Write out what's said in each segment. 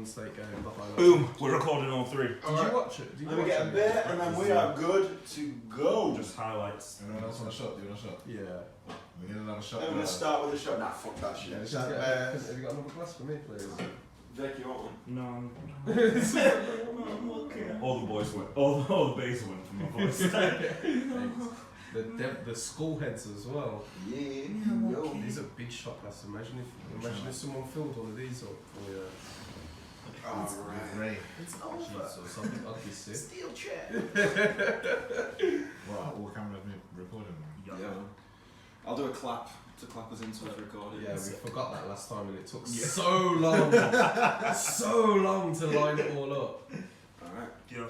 Golden State game. Boom, we're recording all three. Did you watch it? Let me get a bit and then we are good to go. Just highlights. Anyone else want a shot? Do you want a shot? Yeah. We need another shot. I'm going to start with a shot. Nah, fuck that shit. Have you got another glass for me, please? Vic, you want one? No. All the boys went. All the bass went from my voice. The school heads as well. Yeah. Yo, these are big shot glasses. Imagine if someone filled one of these up for you. Ray. It's over. So something ugly sick. Steel chair. Wow, all cameras recording. Yeah. I'll do a clap to clap us into the recording. Yeah, we forgot that last time and it took so long. So long to line it all up. Alright. Yeah.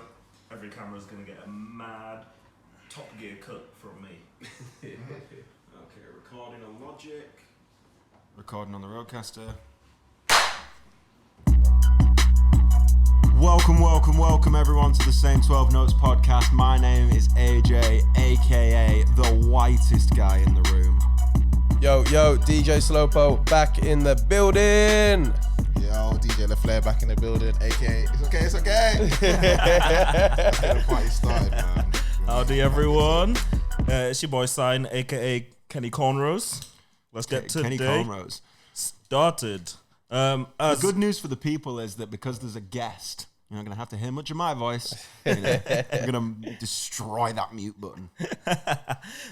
Every camera's gonna get a mad Top Gear cut from me. Okay, recording on Logic. Recording on the Roadcaster. Welcome everyone to the Same 12 Notes podcast. My name is AJ, aka the whitest guy in the room. Yo, DJ Slowpo back in the building. Yo, DJ LaFlare back in the building, aka it's okay. Let's get the party started, man. Howdy everyone. It's your boy Sign, aka Kenny Cornrows. Let's get Kenny today Cornrows. started. The good news for the people is that because there's a guest, you're not going to have to hear much of my voice. You're going to destroy that mute button.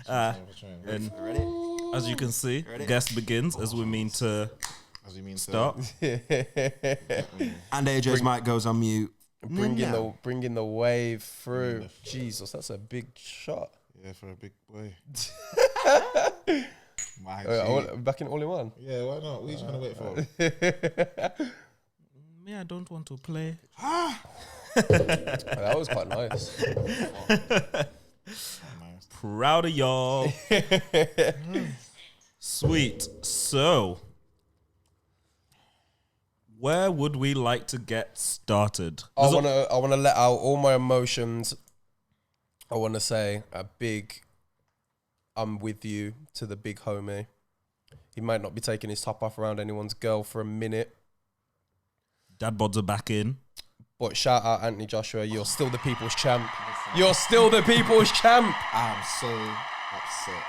And as you can see, guest begins as we mean to start. And AJ's mic goes on mute. Bringing the wave through. Jesus, that's a big shot. Yeah, for a big boy. Back in all in one. Yeah, why not? What are you trying to wait for? Me, I don't want to play. That was quite nice. Proud of y'all. Sweet. So, where would we like to get started? I wanna let out all my emotions. I wanna say a big I'm with you to the big homie. He might not be taking his top off around anyone's girl for a minute. Dad bods are back in. But shout out Anthony Joshua, you're still the people's champ. You're still the people's champ. I'm so upset.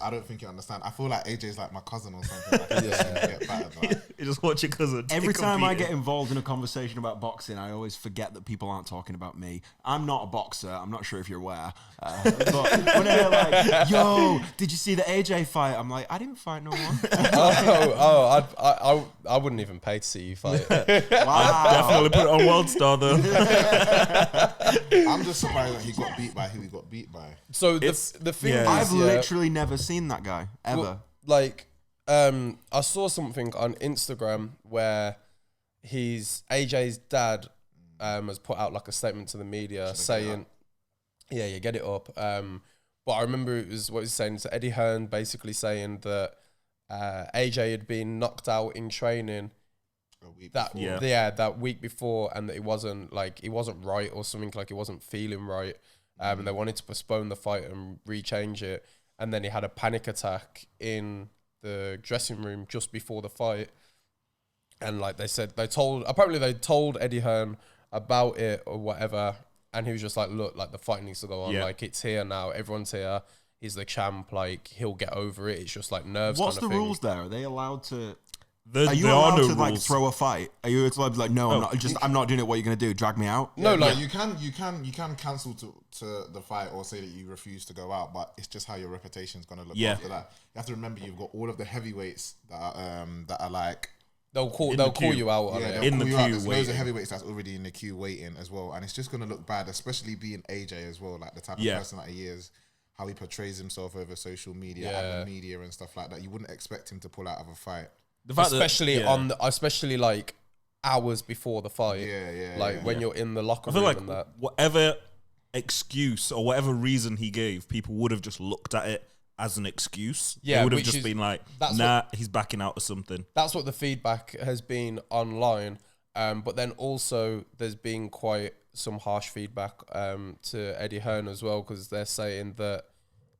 I don't think you understand. I feel like AJ's like my cousin or something. Like, get battered, You just watch your cousin. Every time I get involved in a conversation about boxing, I always forget that people aren't talking about me. I'm not a boxer. I'm not sure if you're aware. But when they're like, yo, did you see the AJ fight? I'm like, I didn't fight no one. I wouldn't even pay to see you fight. Wow. I'd definitely put it on World Star though. I'm just surprised that he got beat by who he got beat by. So the thing is, I've literally never seen that guy, ever. Well, I saw something on Instagram where AJ's dad has put out like a statement to the media saying, yeah, get it up. But I remember it was what he was saying. So Eddie Hearn basically saying that AJ had been knocked out in training that week before, and that he wasn't right or something, like he wasn't feeling right. And they wanted to postpone the fight and rechange it. And then he had a panic attack in the dressing room just before the fight. And like they told Eddie Hearn about it or whatever. And he was just like, look, like the fight needs to go on. Yeah. Like it's here now. Everyone's here. He's the champ. Like he'll get over it. It's just like nerves. What's kind of the thing. rules there? Are they allowed to... Are you allowed to like throw a fight? Are you allowed to like, no, I'm not doing it. What are you gonna do? Drag me out? No, like you can cancel to the fight or say that you refuse to go out, but it's just how your reputation is gonna look after that. You have to remember you've got all of the heavyweights that are like they'll call you out on it. In the queue, there's loads of heavyweights that's already in the queue waiting as well, and it's just gonna look bad, especially being AJ as well, like the type of person that he is. How he portrays himself over social media and the media and stuff like that. You wouldn't expect him to pull out of a fight. Especially like hours before the fight. When you're in the locker room and that. Whatever excuse or whatever reason he gave, people would have just looked at it as an excuse. Yeah, it would have just been like, he's backing out or something. That's what the feedback has been online. But then also there's been quite some harsh feedback to Eddie Hearn as well, because they're saying that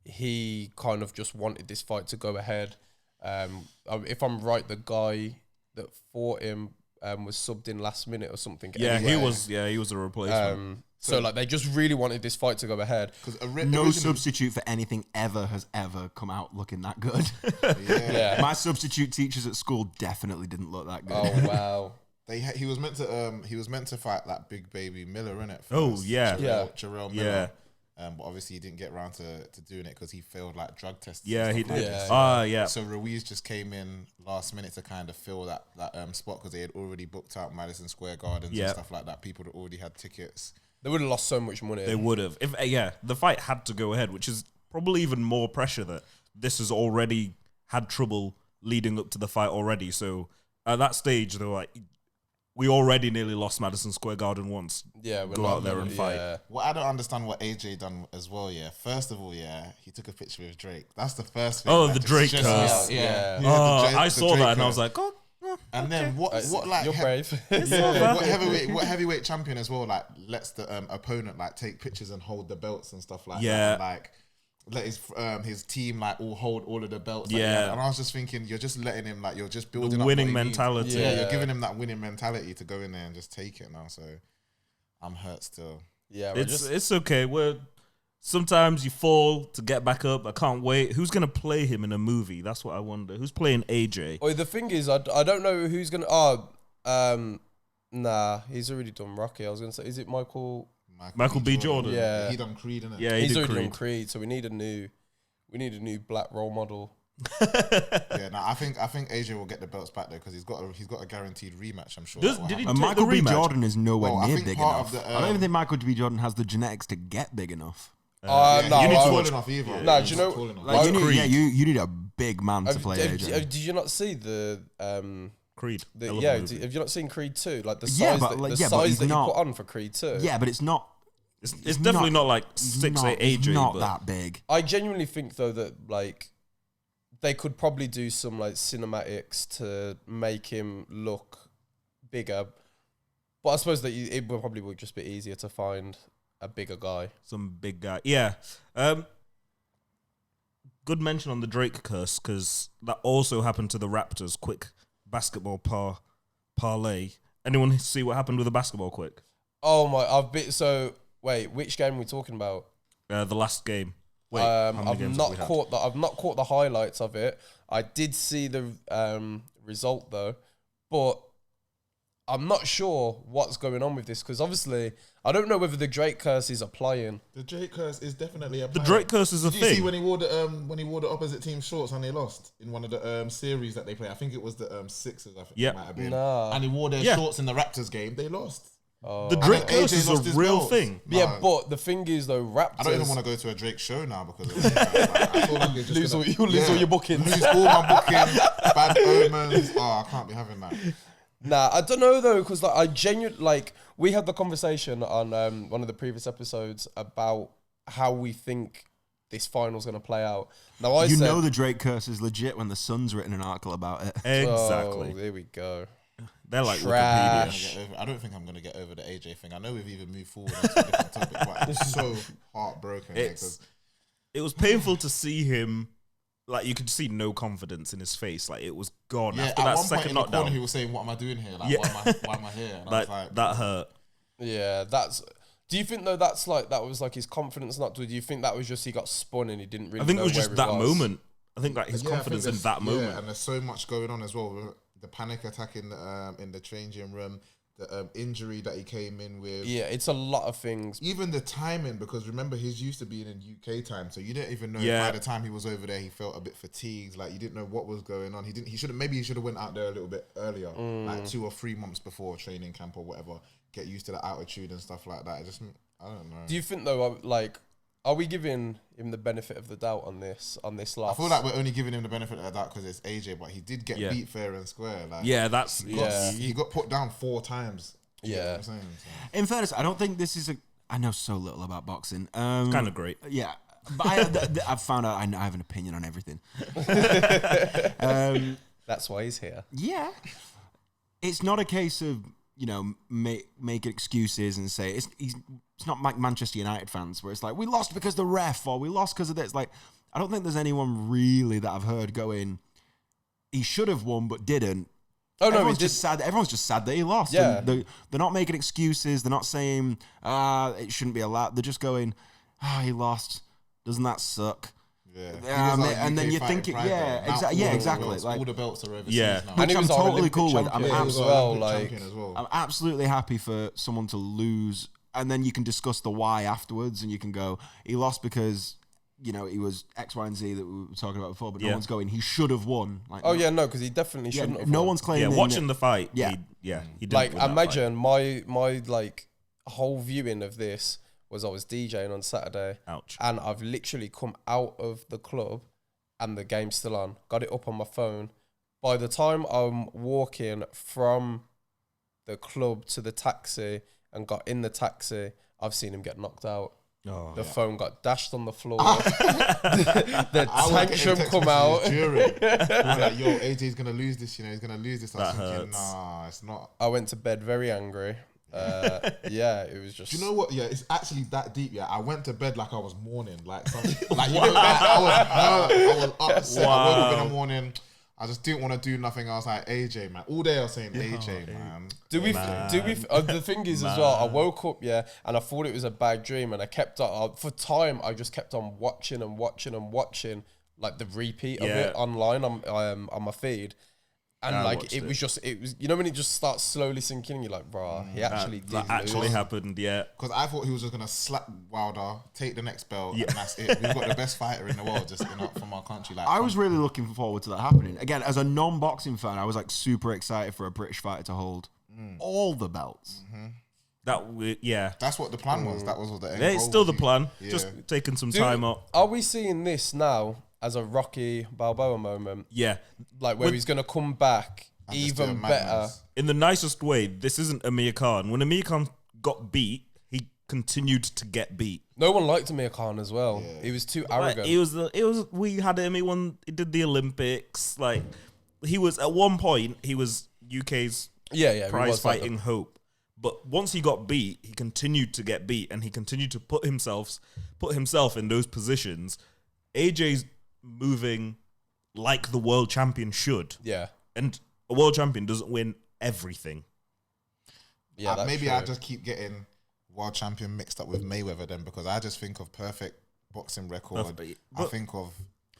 he kind of just wanted this fight to go ahead. If I'm right, the that fought him was subbed in last minute or something. Yeah, anyway. he was a replacement. So like they just really wanted this fight to go ahead. No substitute for anything has ever come out looking that good. Yeah. My substitute teachers at school definitely didn't look that good. Oh wow. He was meant to fight that big baby Miller, innit? Oh yeah, Jarrell Miller. But obviously he didn't get around to doing it because he failed like drug tests. Yeah, he did. Yeah. So Ruiz just came in last minute to kind of fill that spot because they had already booked out Madison Square Gardens and stuff like that. People that already had tickets. They would have lost so much money. They would have. If the fight had to go ahead, which is probably even more pressure that this has already had trouble leading up to the fight already. So at that stage, they were like, we already nearly lost Madison Square Garden once. Yeah, go out there and fight. Yeah. Well, I don't understand what AJ done as well. Yeah, first of all, he took a picture with Drake. That's the first thing. Oh, the Drake curse. Yeah. I saw that and I was like, oh. And then what like you're brave. what heavyweight champion as well like lets the opponent like take pictures and hold the belts and stuff like that. And, like let his team like all hold all of the belts. Like, and I was just thinking, you're just letting him like you're just building the up winning mentality. Yeah, you're giving him that winning mentality to go in there and just take it now. So I'm hurt still. Yeah, it's okay. Sometimes you fall to get back up. I can't wait. Who's going to play him in a movie? That's what I wonder. Who's playing AJ? Oh, the thing is, I don't know who's going to... nah, he's already done Rocky. I was going to say, is it Michael B. Jordan? Yeah. He done Creed, innit? Yeah, he's already done Creed, so we need a new black role model. I think AJ will get the belts back though because he's got a guaranteed rematch. I'm sure. Michael B. Jordan is nowhere near big enough. I don't even think Michael B. Jordan has the genetics to get big enough. No, you need to watch enough either. No, do you know? You need a big man to play AJ. Did you not see the Creed? have you not seen Creed 2? Like the size that he put on for Creed 2. Yeah, but it's not. It's definitely not like 6'8" AJ. Not that big. I genuinely think though that like they could probably do some like cinematics to make him look bigger, but I suppose that it probably would just be easier to find a bigger guy. Some big guy. Yeah. Good mention on the Drake curse because that also happened to the Raptors. Quick basketball parlay. Anyone see what happened with the basketball quick? Oh my! Wait, which game are we talking about? The last game. Wait, I've not caught the highlights of it. I did see the result though, but I'm not sure what's going on with this because obviously I don't know whether the Drake curse is applying. The Drake curse is definitely applying. The Drake curse is a Did thing. you see when he wore the opposite team shorts and they lost in one of the series that they played? I think it was the Sixers. I think it might have been. Nah. And he wore their shorts in the Raptors game. They lost. The Drake curse is a real thing. Yeah, but the thing is though, Raptors. I don't even want to go to a Drake show now because of that. I feel like you're just lose all your bookings. Lose all my bookings. Bad omens. Oh, I can't be having that. Nah, I don't know though, because like I genuinely like we had the conversation on one of the previous episodes about how we think this final's gonna play out. Now you know the Drake curse is legit when the Sun's written an article about it. Exactly. Oh, there we go. They're like trash. I don't think I'm gonna get over the AJ thing. I know we've even moved forward onto a different topic, but it's so heartbroken. It was painful to see him. Like you could see no confidence in his face. Like it was gone after that second knockdown. He was saying, "What am I doing here? Like, why am I here?" And I was like, that hurt. Yeah, that's. Do you think though that was like his confidence not? Do you think that was just he got spun and he didn't really? I think know it was just that moment. I think like his confidence in that moment. Yeah, and there's so much going on as well. The panic attack in the changing room, the injury that he came in with. Yeah, it's a lot of things. Even the timing, because remember he's used to being in UK time, so you didn't even know by the time he was over there he felt a bit fatigued. Like you didn't know what was going on. He should have went out there a little bit earlier, like 2 or 3 months before training camp or whatever. Get used to the altitude and stuff like that. I don't know. Do you think though, like, are we giving him the benefit of the doubt on this loss? I feel like we're only giving him the benefit of the doubt because it's AJ, but he did get beat fair and square. Like, he got put down 4 times. You know what I'm saying? So. In fairness, I don't think this is I know so little about boxing. It's kind of great. Yeah. But I've found out I have an opinion on everything. That's why he's here. Yeah. It's not a case of, make excuses and say it's not like Manchester United fans where it's like we lost because the ref or we lost because of this. Like, I don't think there's anyone really that I've heard going, he should have won but didn't. Oh no, everyone's just sad. Everyone's just sad that he lost. Yeah. And they're not making excuses. They're not saying it shouldn't be allowed. They're just going, he lost. Doesn't that suck? Yeah. And then you're thinking, exactly. Like all the belts are overseas now. Which I'm totally cool with. I'm absolutely I'm absolutely happy for someone to lose, and then you can discuss the why afterwards, and you can go, he lost because he was X, Y, and Z that we were talking about before, but no one's going, he should have won. Like, because he definitely shouldn't have no won. one's claiming. Yeah, watching the fight. Yeah. He didn't Like, win that imagine my like whole viewing of this was I was DJing on Saturday. Ouch. And I've literally come out of the club and the game's still on. Got it up on my phone. By the time I'm walking from the club to the taxi and got in the taxi, I've seen him get knocked out. The phone got dashed on the floor. the tantrum come out. Like, yo, AJ's gonna lose this. He's gonna lose this. I was thinking, hurts. nah, it's not. I went to bed very angry. It was just. Do you know what? Yeah, it's actually that deep. Yeah, I went to bed like I was mourning. Like, I was upset. I woke up in the morning. I just didn't want to do nothing. I was like, AJ, man. All day I was saying, AJ, man. The thing is as well, I woke up, and I thought it was a bad dream, and I kept on, for time, I just kept on watching, like the repeat of it online on my feed. And it was, when it just starts slowly sinking in, you're like, bro, he actually did. That actually happened, yeah. Because I thought he was just going to slap Wilder, take the next belt, and that's it. We've got the best fighter in the world just from our country. Like, I was really looking forward to that happening. Again, as a non-boxing fan, I was like super excited for a British fighter to hold all the belts. That's what the plan was. That was what the end It's goal still was. the plan. Just taking some time up. Are we seeing this now as a Rocky Balboa moment? Yeah. Like where he's going to come back And just do even a better. madness. In the nicest way, this isn't Amir Khan. When Amir Khan got beat, he continued to get beat. No one liked Amir Khan as well. He was too arrogant. We had him. He did the Olympics. Like, he was, at one point, he was UK's prize fighting hope. But once he got beat, he continued to get beat, and he continued to put himself in those positions. AJ's moving like the world champion should. Yeah. And a world champion doesn't win everything. Yeah, that's maybe true. I just keep getting world champion mixed up with Mayweather then, because I just think of perfect boxing record. I think of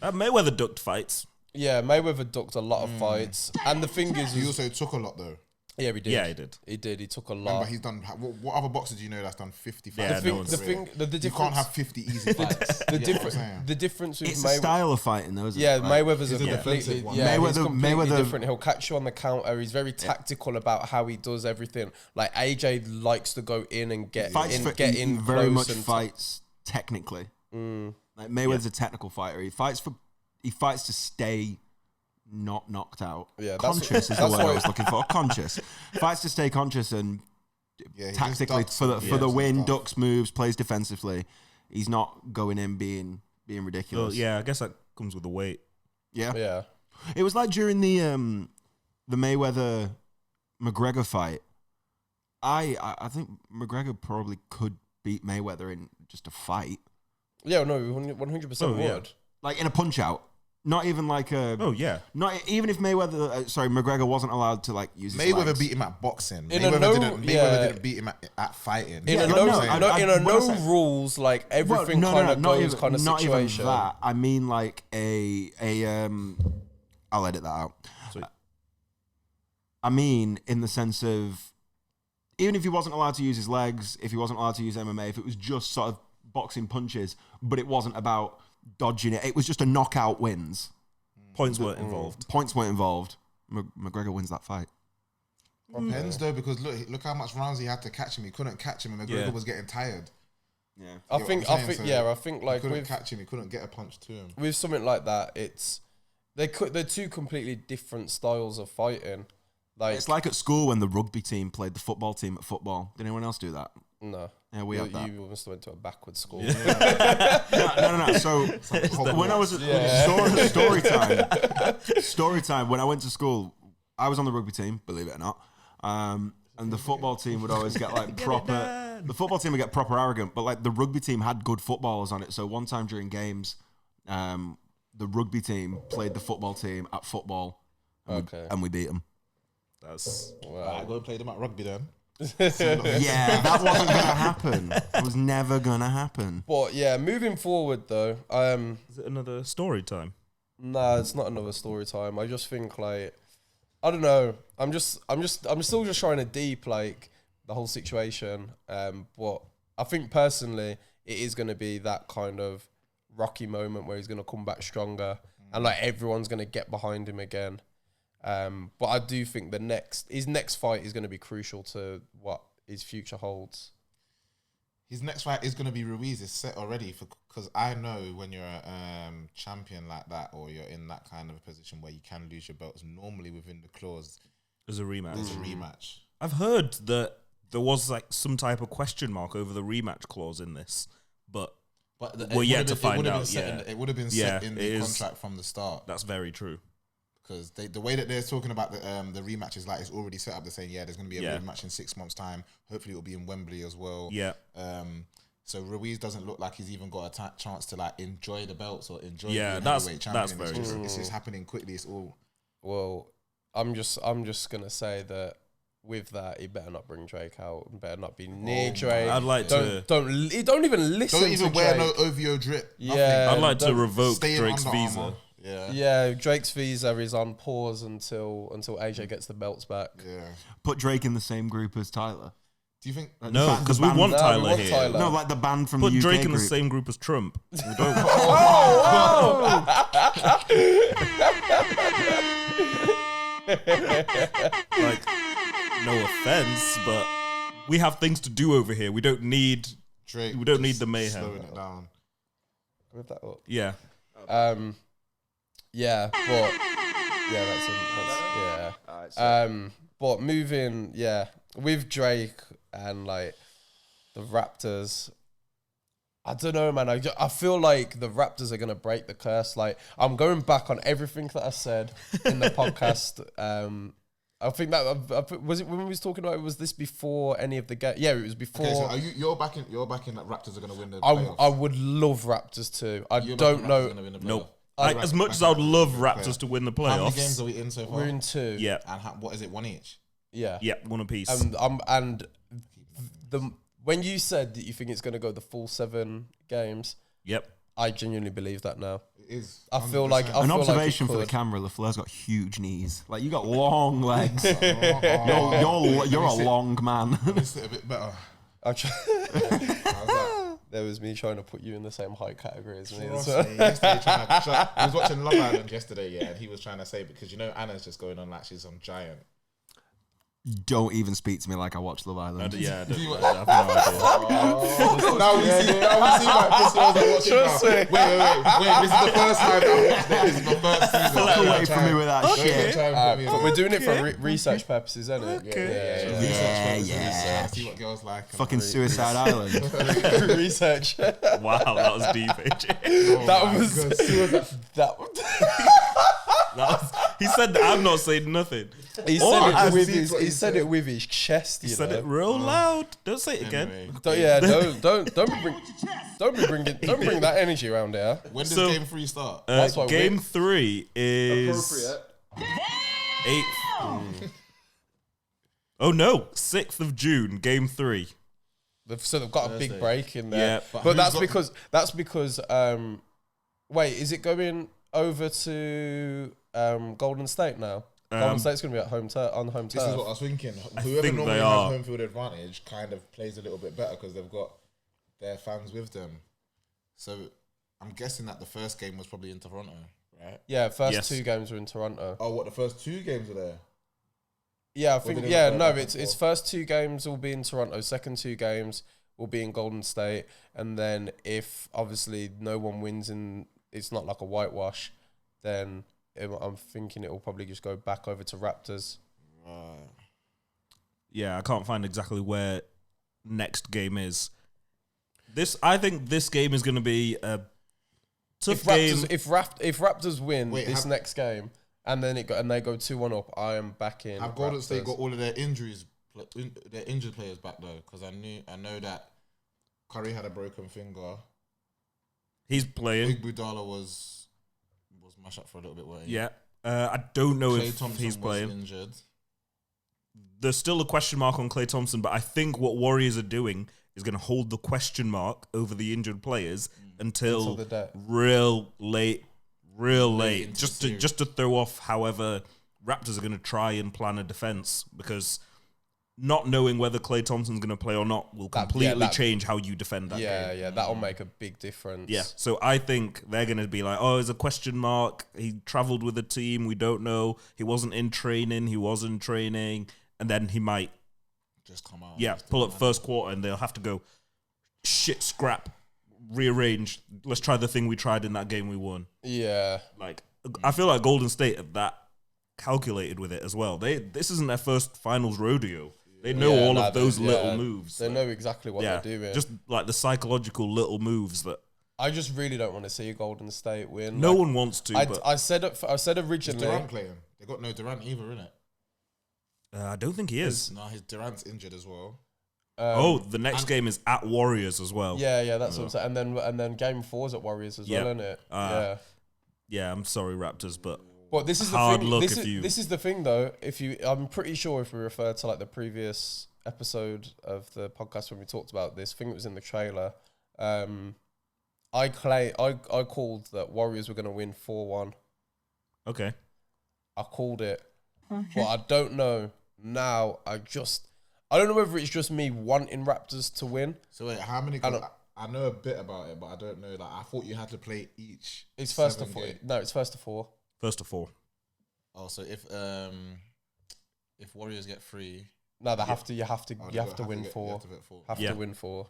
Mayweather ducked fights. Yeah, Mayweather ducked a lot of fights. And the thing is... he also took a lot though. Yeah, he did. Yeah, he did. He did. He took a lot. Remember, he's done. What other boxers do you know that's done 50 fights? Yeah, the You difference, can't have 50 easy fights. the difference with It's a style of fighting, though, isn't it? Yeah, Like, Mayweather's a He's a completely defensive one. he's completely Mayweather- different. He'll catch you on the counter. He's very tactical about how he does everything. Like AJ likes to go in and get in very close much and fights technically. Like Mayweather's a technical fighter. He fights to stay not knocked out. Yeah, conscious is the word I was looking for. Conscious. Fights to stay conscious and Yeah, he tactically just for ducks the and win, stuff. ducks moves, plays defensively. He's not going in being ridiculous. So, yeah, I guess that comes with the weight. Yeah. Yeah. It was like during the Mayweather McGregor fight. I think McGregor probably could beat Mayweather in just a fight. Yeah, no, 100% yeah. would. Like in a punch out. Not even like a. Oh, yeah. Not even if McGregor wasn't allowed to like use his Mayweather legs. beat him at boxing. In a Mayweather no- didn't beat him at fighting. In Yeah, a no, no rules, like everything kind of goes kind of not situation. even that. I mean like a I'll edit that out. Sweet. I mean in the sense of even if he wasn't allowed to use his legs, if he wasn't allowed to use MMA, if it was just sort of boxing punches, but it wasn't about dodging it, it was just a knockout wins. Points weren't involved. Points weren't involved. McGregor wins that fight. Depends though, because look how much rounds he had to catch him. He couldn't catch him, and McGregor was getting tired. Yeah. I You think know what I'm saying? So I think like He couldn't with catch him. He couldn't get a punch to him. with something like that, they're two completely different styles of fighting. Like It's like at school when the rugby team played the football team at football. Did anyone else do that? no, Yeah, we had that. you must have went to a backwards school. No. So when I was at story time, when I went to school, I was on the rugby team, believe it or not. And the football team would always get like proper. The football team would get proper arrogant, but like the rugby team had good footballers on it. So one time during games, the rugby team played the football team at football, and we beat them. That's Alright, go and play them at rugby then. Yeah, that wasn't gonna happen. It was never gonna happen. But yeah, moving forward though, is it another story time? nah, it's not another story time. I just think like, I don't know. I'm still just trying to deep like the whole situation. But I think personally, it is going to be that kind of rocky moment where he's going to come back stronger, and like everyone's going to get behind him again. But I do think his next fight is going to be crucial to what his future holds. His next fight is going to be Ruiz. It's set already because I know when you're a champion like that, or you're in that kind of a position where you can lose your belts, normally within the clause There's a rematch. there's a rematch. I've heard that there was like some type of question mark over the rematch clause in this, but we're yet to find out. It would have been set in the contract from the start. That's very true. Because the way that they're talking about the rematch is like it's already set up. They're saying, there's going to be a rematch in 6 months' time. Hopefully, it'll be in Wembley as well. Yeah. So Ruiz doesn't look like he's even got a chance to like enjoy the belts or enjoy the heavyweight champion. That's very true. It's just happening quickly. It's all. Well, I'm just gonna say that with that, he better not bring Drake out. He better not be near Drake. I'd like to don't even listen. Don't even to wear Drake. no OVO drip. Yeah, I'd like to revoke Stay in Drake's Under visa. Armour. Yeah. Yeah, Drake's visa is on pause until AJ gets the belts back. Yeah. Put Drake in the same group as Tyler. Do you think? Like No, because we want Tyler here. Tyler. No, like the band from Put the UK Drake in the group. same group as Trump. We don't. Like, no offense, but we have things to do over here. We don't need Drake? We don't need the mayhem. Slowing it down. Move that up. Yeah. Yeah, but yeah, but moving, with Drake and like the Raptors, I don't know, man. I feel like the Raptors are gonna break the curse. Like, I'm going back on everything that I said in the podcast. I think that was it when we was talking about it. Was this before any of the game? Yeah, it was before. Okay, so you're backing that Raptors are going to win the I playoffs? would love Raptors too. I You're don't backing Raptors know. gonna win the Nope. playoffs? As much as I would love Raptors to win the How many playoffs, games are we in so far? We're in 2. yeah, And what is it? One each. Yeah. yeah, one apiece. And when you said that you think it's going to go the full 7 games, Yep. I genuinely believe that now. It is. I feel like 100%. I An feel observation like for it the could. camera: LaFleur's got huge knees. Like, you got long legs. Oh, You're a long man. Let me sit a bit better. How's that? There was me trying to put you in the same height category as me. Trust as well. me, yesterday I was watching Love Island yesterday, and he was trying to say, because Anna's just going on like she's some giant. Don't even speak to me like I watch Love Island. Yeah, I Do you- have no idea. Now we see my pussy as I watch it Trust now. me. Wait, this is the first time I watched it. This is the first season. Look away from me with that shit. But we're doing it for research purposes, isn't it? Yeah. See what girls like. and Fucking what- Suicide Island. Research. Wow, that was deep, AJ. Oh That my was- God, Suicide- That He said that I'm not saying nothing. he said he said it with his chest. He You said know? it real loud. Don't say it again. Anyway, Don't bring that energy around here. when does So- game 3 start? That's what Game we- 3 is 8th. Oh no, 6th of June, game 3. So they've got a big break in there. Yeah. But who's that's because wait, is it going over to Golden State now? Golden State's going to be at home on home This is turf. what I was thinking. Whoever think normally they has are. home field advantage kind of plays a little bit better because they've got their fans with them. So I'm guessing that the first game was probably in Toronto, right? Yeah, first Yes. 2 games were in Toronto. Oh, what, the first 2 games are there? Yeah, I did think it yeah, go no, back and it's forth? first 2 games will be in Toronto, second 2 games will be in Golden State, and then if obviously no one wins and it's not like a whitewash, then I'm thinking it will probably just go back over to Raptors. Yeah, I can't find exactly where next game is. I think this game is going to be a tough game. If Raptors win Wait, this next game and then they go 2-1 up, I am back in. Have Golden Raptors. State got all of their injuries, their injured players back though? Because I know that Curry had a broken finger. He's playing. Iguodala was mashed up for a little bit. Wasn't he? Yeah. I don't know Klay if Thompson he's was playing. injured. there's still a question mark on Klay Thompson, but I think what Warriors are doing is going to hold the question mark over the injured players until the day. real late, into just the to throw off however Raptors are going to try and plan a defense, because not knowing whether Klay Thompson's going to play or not will completely change how you defend that game. Yeah, that'll make a big difference. Yeah, so I think they're going to be like, oh, there's a question mark. He traveled with the team. We don't know. He wasn't in training. He was in training. And then he might just come out. Yeah, pull up first quarter and they'll have to go, shit, scrap, rearrange. Let's try the thing we tried in that game we won. Yeah. Like, I feel like Golden State have that calculated with it as well. This isn't their first finals rodeo. They know all of those little moves. They know exactly what they're doing. Just like the psychological little moves that I just really don't want to see Golden State win. No one wants to. I said originally. Is Durant playing? They got no Durant either, innit? I don't think he is. No, his Durant's injured as well. The next game is at Warriors as well. Yeah, that's what I'm saying. And then game 4's at Warriors as well, isn't it? Yeah, I'm sorry, Raptors, but this is the thing. This is the thing, though. I'm pretty sure if we refer to like the previous episode of the podcast when we talked about this, I think it was in the trailer. I called that Warriors were going to win 4-1. Okay. I called it, but I don't know now. I don't know whether it's just me wanting Raptors to win. So wait, how many? I know a bit about it, but I don't know. Like, I thought you had to play each. It's first to 4. No, it's first to 4. First to 4. Oh, so if Warriors get 3, no, they have to. You have to win 4. Have to win 4.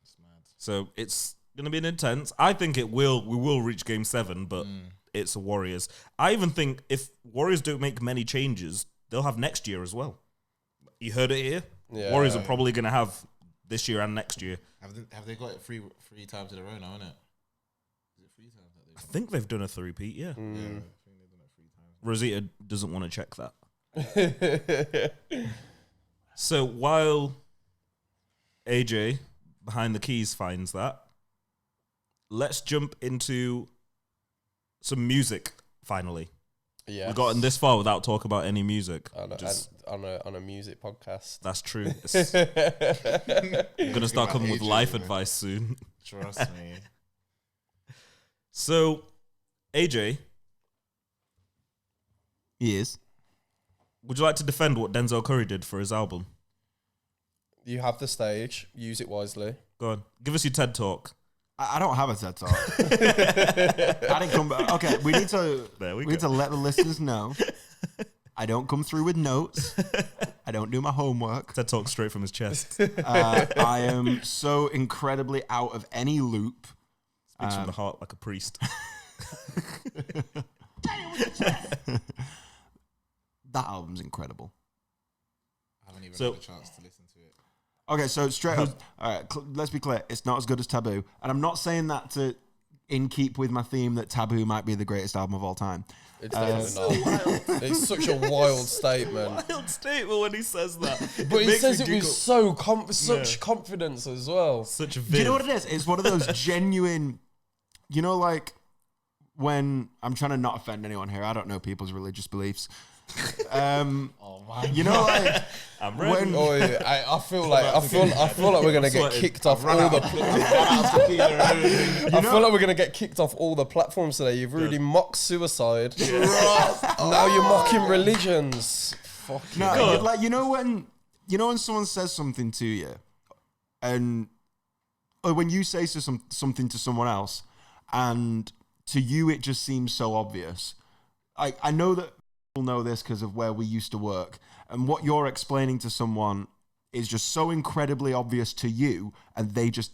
That's mad. So it's gonna be an intense. I think we will reach game 7, but it's a Warriors. I even think if Warriors don't make many changes, they'll have next year as well. You heard it here. Yeah. Warriors are probably gonna have this year and next year. Have they got it three times in a row now, innit? Is it 3 times that I think they've done a 3-peat, yeah. Yeah, I think they've done it 3 times. Rosita doesn't want to check that. So while AJ behind the keys finds that, let's jump into some music finally. Yeah, We've gotten this far without talking about any music. On a music podcast. That's true. I'm going to start coming with life advice soon. Trust me. So, AJ. Yes. Would you like to defend what Denzel Curry did for his album? You have the stage. Use it wisely. Go on. Give us your TED Talk. I don't have a TED Talk. I didn't come back. Okay, we need to let the listeners know I don't come through with notes. I don't do my homework. TED Talk straight from his chest. I am so incredibly out of any loop. Speaks from the heart like a priest. That album's incredible. I haven't even had a chance to listen to it. Okay, so straight up, all right, let's be clear. It's not as good as Taboo. And I'm not saying that in keep with my theme that Taboo might be the greatest album of all time. It's definitely not. It's such a wild statement. Wild statement when he says that. But he says it with such confidence as well. Such a Do you know what it is? It's one of those genuine, like when I'm trying to not offend anyone here. I don't know people's religious beliefs. Oh my! You know, like I'm ready. I feel like we're gonna get kicked off all the. I feel like we're gonna get kicked off all the platforms today. You've really mocked suicide. Now you're mocking religions. Fucking no, like you know when someone says something to you, or when you say something to someone else, and to you it just seems so obvious. I know that. Know this because of where we used to work, and what you're explaining to someone is just so incredibly obvious to you, and they're just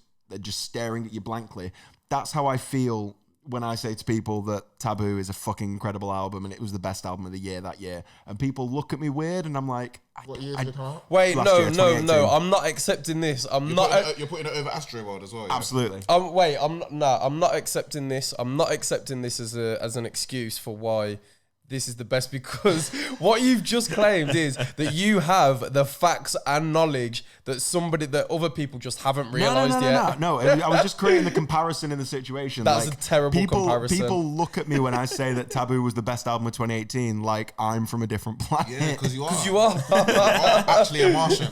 staring at you blankly. That's how I feel when I say to people that Taboo is a fucking incredible album and it was the best album of the year that year, and people look at me weird, and I'm like, what year did it come out? Wait, no, I'm not accepting this. You're putting it over Astroworld as well. Yeah? Absolutely. I'm not accepting this. I'm not accepting this as an excuse for why this is the best because what you've just claimed is that you have the facts and knowledge that other people just haven't realised yet. No, I was just creating the comparison in the situation. That's a terrible comparison. People look at me when I say that Taboo was the best album of 2018 like I'm from a different planet. Yeah, because you are. You are. You are actually a Martian.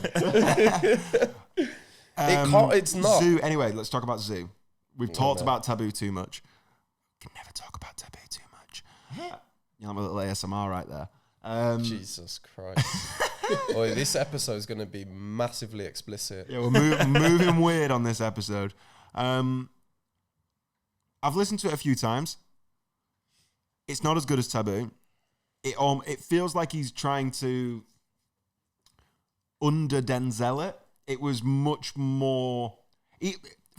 It's not. Zoo. Anyway, let's talk about Zoo. We've talked about Taboo too much. We can never talk about Taboo too much. You know, a little ASMR right there. Jesus Christ. Boy, this episode is going to be massively explicit. Yeah, we're moving weird on this episode. I've listened to it a few times. It's not as good as Taboo. It feels like he's trying to under Denzel it. It was much more...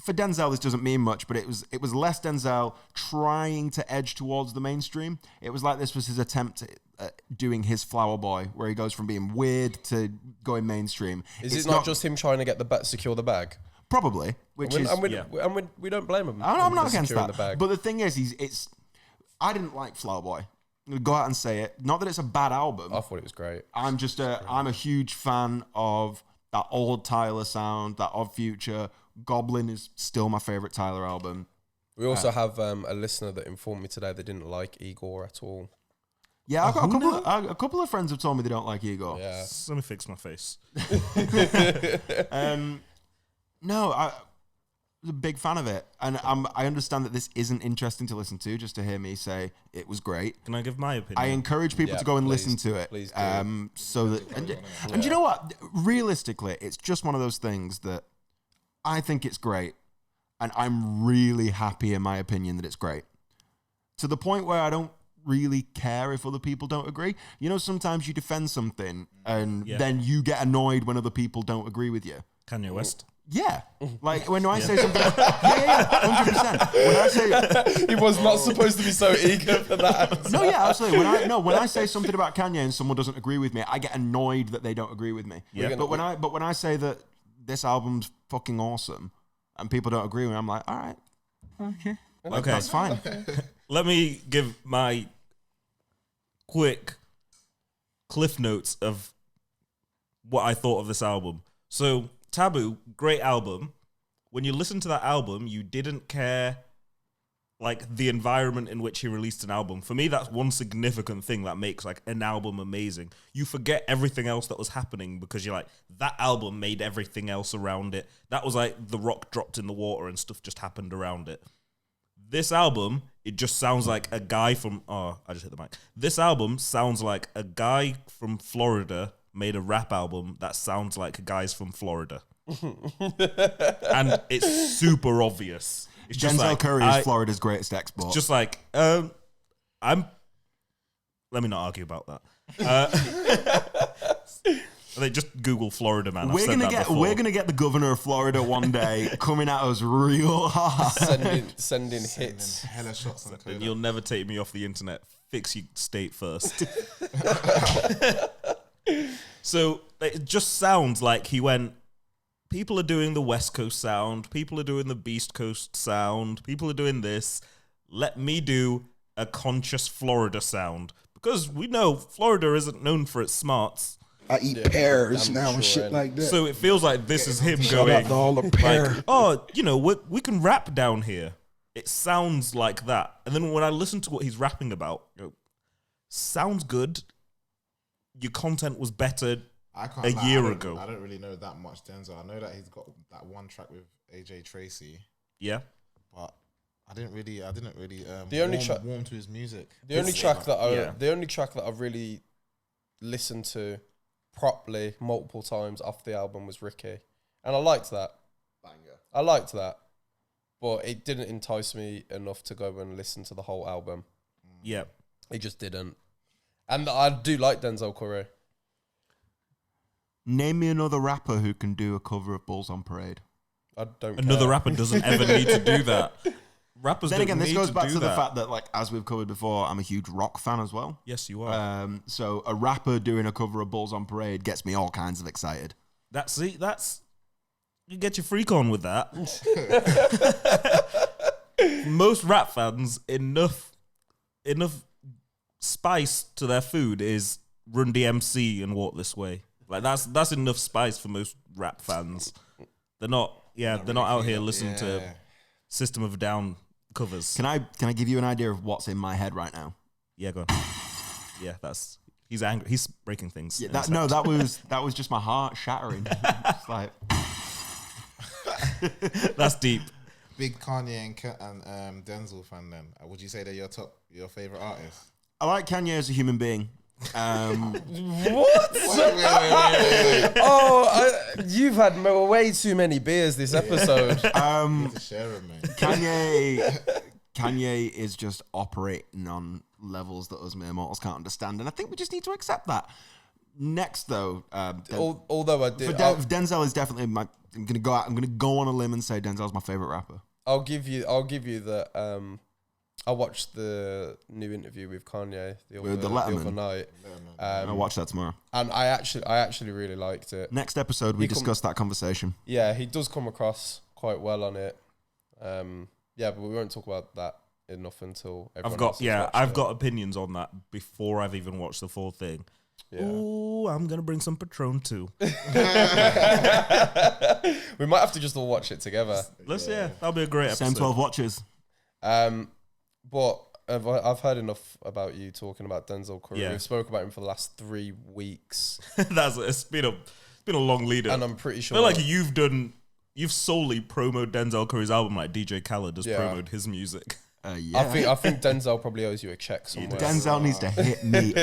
For Denzel, this doesn't mean much, but it was less Denzel trying to edge towards the mainstream. It was like this was his attempt at doing his Flower Boy, where he goes from being weird to going mainstream. Is it not just him trying to get secure the bag? Probably, We don't blame him. I'm not against securing that. the bag. But the thing is, I didn't like Flower Boy. I'm gonna go out and say it. Not that it's a bad album. I thought it was great. I'm a huge fan of that old Tyler sound, that Odd Future. Goblin is still my favorite Tyler album. We also have a listener that informed me today they didn't like Igor at all. Yeah, I've got a couple of friends have told me they don't like Igor. Yeah. Let me fix my face. No, I was a big fan of it, and I understand that this isn't interesting to listen to. Just to hear me say it was great. Can I give my opinion? I encourage people to go and please, listen to it. please do. So that and you know what? Realistically, it's just one of those things that I think it's great, and I'm really happy in my opinion that it's great. To the point where I don't really care if other people don't agree. You know, sometimes you defend something and then you get annoyed when other people don't agree with you. Kanye West. Yeah, like when I say something, 100%. When I say He was not supposed to be so eager for that. no, yeah, absolutely. When I say something about Kanye and someone doesn't agree with me, I get annoyed that they don't agree with me. Yeah. But when I say that this album's fucking awesome and people don't agree with me, I'm like, all right, okay, that's fine. Let me give my quick cliff notes of what I thought of this album. So, Taboo, great album. When you listen to that album, you didn't care like the environment in which he released an album. For me, that's one significant thing that makes like an album amazing. You forget everything else that was happening because you're like, that album made everything else around it. That was like the rock dropped in the water and stuff just happened around it. This album, it just sounds like a guy from... Oh, I just hit the mic. This album sounds like a guy from Florida made a rap album that sounds like guys from Florida. And it's super obvious. It's just Denzel like, Curry is Florida's greatest export. Just like, let me not argue about that. They just Google Florida man. We're gonna get the governor of Florida one day coming at us real hard. Sending hits. Hella shots on And you'll never take me off the internet. Fix your state first. So it just sounds like he went, people are doing the West Coast sound, people are doing the Beast Coast sound, people are doing this. Let me do a conscious Florida sound. Because we know Florida isn't known for its smarts. I eat pears now and shit like that. So it feels like this is him Shout going, out to all the pear. like, oh, you know, we can rap down here. It sounds like that. And then when I listen to what he's rapping about, you know, sounds good. Your content was better a year ago. I don't really know that much Denzel. I know that he's got that one track with AJ Tracy. Yeah. But I didn't really warm to his music. The only track that I really listened to properly multiple times off the album was Ricky. And I liked that. Banger. I liked that. But it didn't entice me enough to go and listen to the whole album. Yeah. It just didn't. And I do like Denzel Curry. Name me another rapper who can do a cover of Bulls on Parade. I don't Another care. rapper doesn't ever need to do that. Rappers Then don't again, this need goes to back do to the that. fact that, like, as we've covered before, I'm a huge rock fan as well. Yes, you are. So a rapper doing a cover of Bulls on Parade gets me all kinds of excited. That's you get your freak on with that. Most rap fans, enough spice to their food is Run DMC and Walk This Way. Like that's enough spice for most rap fans. They're not out here listening to System of a Down covers. Can I give you an idea of what's in my head right now? Yeah, go on. Yeah, he's angry. He's breaking things. Yeah, that was just my heart shattering. It's like that's deep. Big Kanye and Denzel fan. Then would you say they're your favorite artists? I like Kanye as a human being. What? Wait. You've had way too many beers this episode. Need to share it, man. Kanye is just operating on levels that us mere mortals can't understand, and I think we just need to accept that. Next, though, Although I did, Denzel is definitely my. I'm gonna go on a limb and say Denzel's my favorite rapper. I'll give you that. I watched the new interview with Kanye the other night. I'll watch that tomorrow. And I actually really liked it. Next episode, we discuss that conversation. Yeah, he does come across quite well on it. But we won't talk about that enough until everyone I've got opinions on that before I've even watched the full thing. Yeah. Ooh, I'm gonna bring some Patron too. We might have to just all watch it together. That'll be a great episode. Same 12 watches. But I've heard enough about you talking about Denzel Curry. Yeah. We've spoke about him for the last 3 weeks. It's been a long lead up. And I'm pretty sure I feel like you've solely promoted Denzel Curry's album like DJ Khaled has promoted his music. Yeah. I think Denzel probably owes you a check somewhere. Denzel needs to hit me.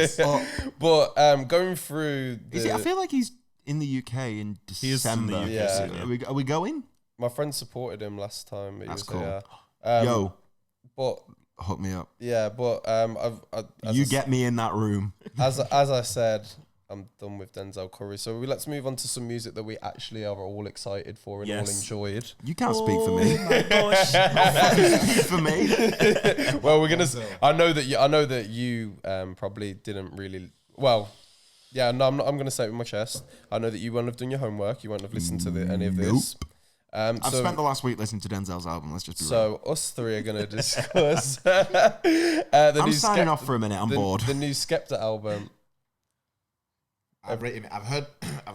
But going through I feel like he's in the UK in December. He is in the UK. Yeah. Are we going? My friend supported him last time. That's cool. Yo. But hook me up. Yeah, but get me in that room. As I said, I'm done with Denzel Curry. So let's move on to some music that we actually are all excited for and all enjoyed. You can't speak for me. My gosh. Speak for me. Well, we're gonna. I know that you probably didn't really. Well, yeah. No, I'm not. I'm gonna say it with my chest. I know that you won't have done your homework. You won't have listened to any of this. I've spent the last week listening to Denzel's album. Let's just be real. So us three are going to discuss. I'm signing off for a minute. I'm bored. The new Skepta album. I've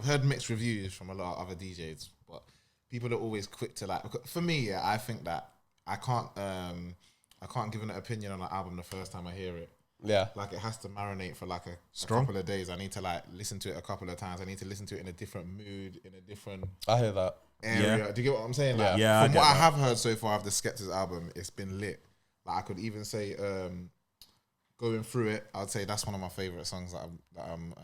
heard mixed reviews from a lot of other DJs, but people are always quick to like. For me, I think that I can't give an opinion on an album the first time I hear it. Yeah, like it has to marinate for like a couple of days. I need to like listen to it a couple of times. I need to listen to it in a different mood, in a different. I hear that. Area. Yeah. Do you get what I'm saying? Like, yeah. From what I have heard so far of the Skepta's album, it's been lit. Like I could even say, going through it, I'd say that's one of my favorite songs that I'm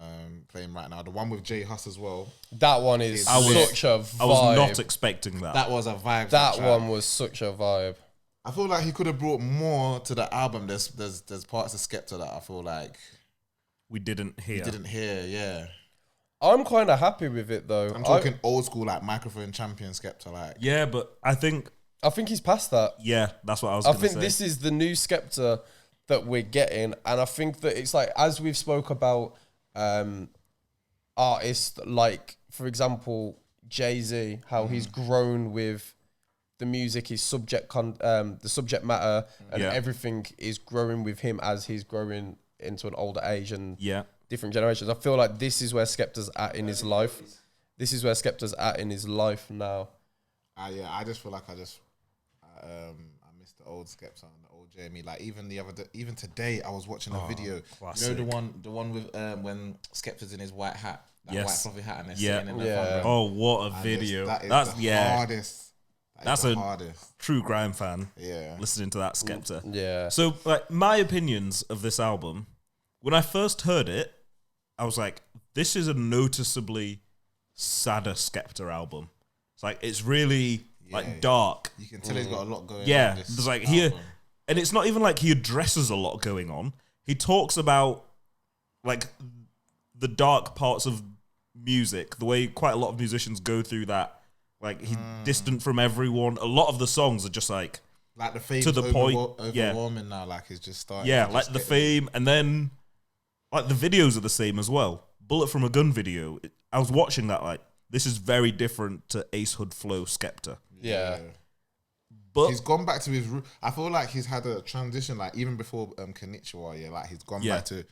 playing right now. The one with J Hus as well. That one is such a vibe. I was not expecting that. That was a vibe. That one was such a vibe. I feel like he could have brought more to the album. There's parts of Skepta that I feel like we didn't hear. Yeah. I'm kind of happy with it though. I'm talking old school, like microphone champion Skepta, like. Yeah, but I think he's past that. Yeah, that's what I was going to say. I think this is the new Skepta that we're getting, and I think that it's like, as we've spoke about artists like, for example, Jay-Z, how he's grown with the music, his the subject matter, and everything is growing with him as he's growing into an older age and different generations. I feel like this is where Skepta's at in his life. This is where Skepta's at in his life now. I just feel like I miss the old Skepta and the old Jamie. Like even today, I was watching a video. Classic. You know the one with when Skepta's in his white hat, white fluffy hat, and they're sitting in the front row. Oh, what a video! That's the hardest. That's a true grime fan. Yeah, listening to that Skepta. Yeah. So, like, my opinions of this album, when I first heard it, I was like, "This is a noticeably sadder Skepta album." It's like it's really like dark. You can tell he's got a lot going on. Yeah, there's like here, and it's not even like he addresses a lot going on. He talks about like the dark parts of music, the way quite a lot of musicians go through that. Like he's distant from everyone. A lot of the songs are just like the fame to the point. Overwhelming now. Like it's just starting. Yeah, like the fame, and then like the videos are the same as well. Bullet from a Gun video. I was watching that like this is very different to Ace Hood Flow Skepta. Yeah. But he's gone back to his. I feel like he's had a transition, like even before Konnichiwa. Yeah, like he's gone back to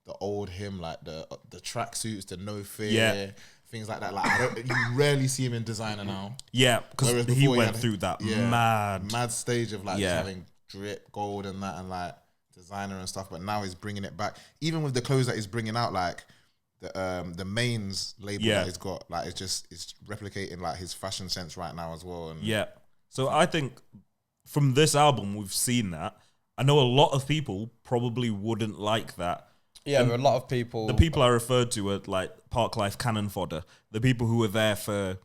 the old him, like the tracksuits, the no fear, things like that. Like you rarely see him in designer now. Yeah, because he went through that mad stage of like just having drip, gold, and that, and like designer and stuff. But now he's bringing it back, even with the clothes that he's bringing out, like. The mains label that he's got, like it's replicating like his fashion sense right now as well. And so I think from this album we've seen that. I know a lot of people probably wouldn't like that. Yeah, but a lot of people. The people I referred to are like Park Life cannon fodder. The people who were there for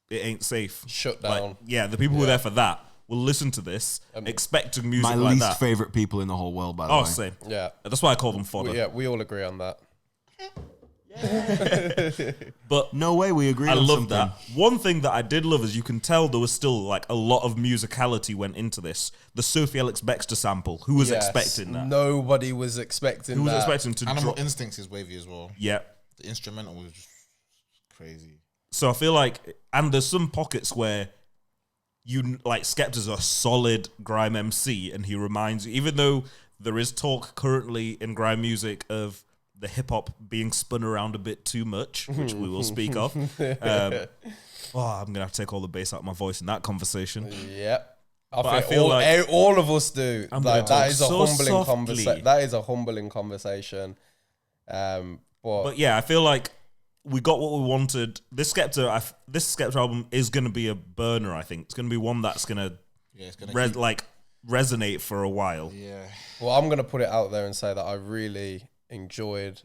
It Ain't Safe. Shut down. Like, the people who were there for that will listen to this, expecting music like that. My least favorite people in the whole world, by the way. Oh, same. Yeah. That's why I call them fodder. We all agree on that. But no way we agree. I on love something. that. One thing that I did love is you can tell there was still like a lot of musicality went into this. The Sophie Alex Bextor sample. Who was expecting that? Nobody was expecting Who was that. expecting to Animal drop? Instincts is wavy as well. Yeah. The instrumental was just crazy. So I feel like, and there's some pockets where you like Skepta's a solid grime MC, and he reminds you, even though there is talk currently in grime music of the hip hop being spun around a bit too much, which we will speak of. I'm gonna have to take all the bass out of my voice in that conversation. Yep. I feel like all of us do. Like, that is a so humbling conversation. That is a humbling conversation. But yeah, I feel like we got what we wanted. This Skepta album is gonna be a burner. I think it's gonna be one that's gonna resonate for a while. Yeah. Well, I'm gonna put it out there and say that I really enjoyed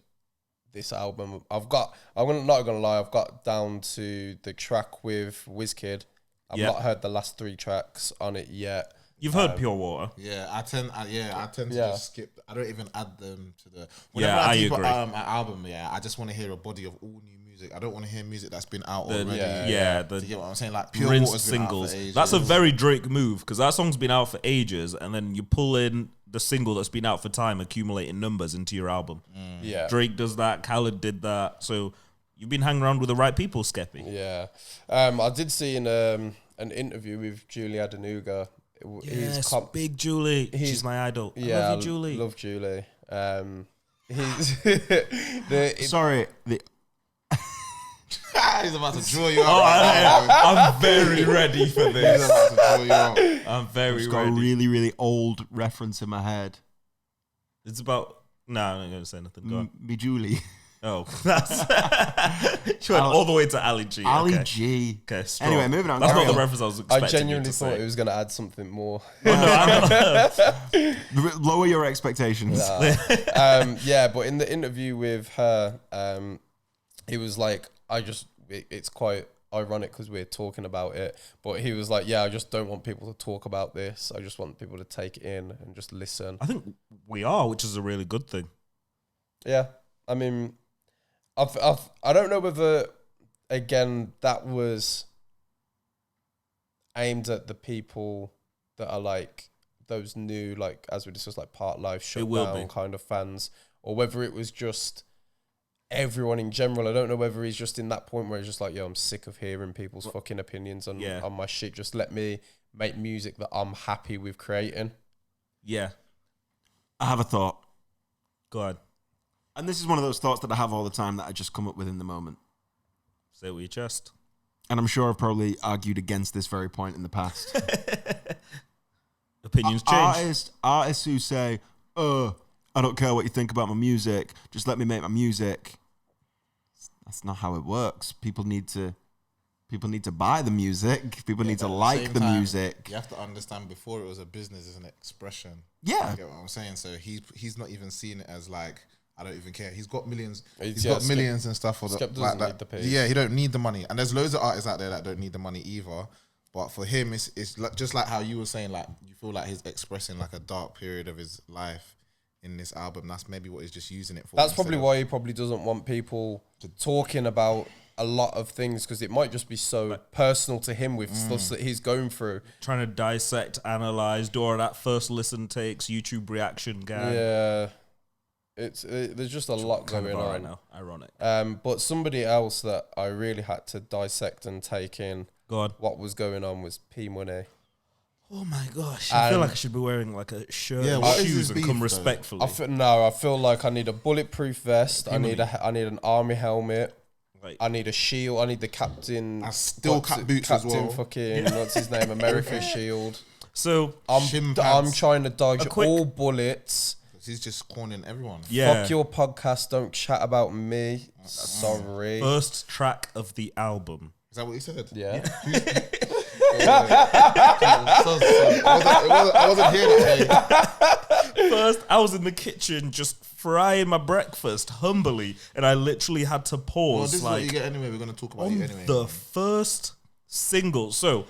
this album. I'm not gonna lie, I've got down to the track with Wizkid. I've not heard the last 3 tracks on it yet. You've heard Pure Water. Yeah, I tend to just skip. I don't even add them to the. I agree. An album, I just want to hear a body of all new music. I don't want to hear music that's been out already. The you get what I'm saying? Like Pure rinsed Water's singles. Been out for ages. That's a very Drake move because that song's been out for ages, and then you pull in the single that's been out for time, accumulating numbers into your album. Yeah, Drake does that. Khaled did that. So you've been hanging around with the right people, Skeppy. Yeah, I did see in an interview with Julie Adenuga. Yes, big Julie. She's my idol. Yeah, I love you, Julie. Love Julie. Sorry, He's about to draw you out. I'm very ready for He's this. about to draw you out. I'm very I've got a ready. really, really old reference in my head. It's about. No, I'm not going to say nothing. Go on. Me Julie. Oh, that's. She went all the way to Ali G. Ali G. Okay, strong. Anyway, moving on. That's Carry not the on. reference I was expecting. I genuinely you to thought say. it was going to add something more. Lower your expectations. Yeah, but in the interview with her, he was like, it's quite ironic because we're talking about it, but he was like, I just don't want people to talk about this. I just want people to take it in and just listen. I think we are, which is a really good thing. Yeah, I mean, I don't know whether, again, that was aimed at the people that are like those new, like, as we discussed, like Part Life, Shutdown kind of fans, or whether it was just everyone in general. I don't know whether he's just in that point where he's just like, I'm sick of hearing people's fucking opinions on my shit. Just let me make music that I'm happy with creating. Yeah. I have a thought. Go ahead. And this is one of those thoughts that I have all the time that I just come up with in the moment. Say it with your chest. And I'm sure I've probably argued against this very point in the past. Opinions change. Artists who say, I don't care what you think about my music, just let me make my music. That's not how it works. People need to buy the music. People need to like the music. You have to understand, before it was a business, it's an expression. Yeah. You get what I'm saying? So he's not even seeing it as like, I don't even care. He's got millions. He's Yeah, got millions and stuff for Skep the, doesn't like that. need the pay. Yeah, he don't need the money. And there's loads of artists out there that don't need the money either. But for him, it's like, just like how you were saying, like you feel like he's expressing like a dark period of his life in this album. That's maybe what he's just using it for. That's probably why he probably doesn't want people talking about a lot of things, because it might just be so personal to him with stuff that he's going through. Trying to dissect, analyze, do all that first listen takes, YouTube reaction guy. Yeah. There's just a lot going on right now. Ironic. But somebody else that I really had to dissect and take in Go on. what was going on was P Money. Oh my gosh! I feel like I should be wearing like a shirt and what is shoes his and come beef, though? respectfully. I feel like I need a bulletproof vest. I need an army helmet. Like, I need a shield. I need the captain. Steel cap boots as Captain well. fucking what's his name? America shield. so I'm trying to dodge all bullets. He's just cornering everyone. yeah, Fuck your podcast. Don't chat about me. Sorry. first track of the album. Is that what he said? Yeah. I wasn't here that day. First, I was in the kitchen just frying my breakfast humbly, and I literally had to Well, pause. this is what you get anyway. We're going to talk about you anyway. The first single. So,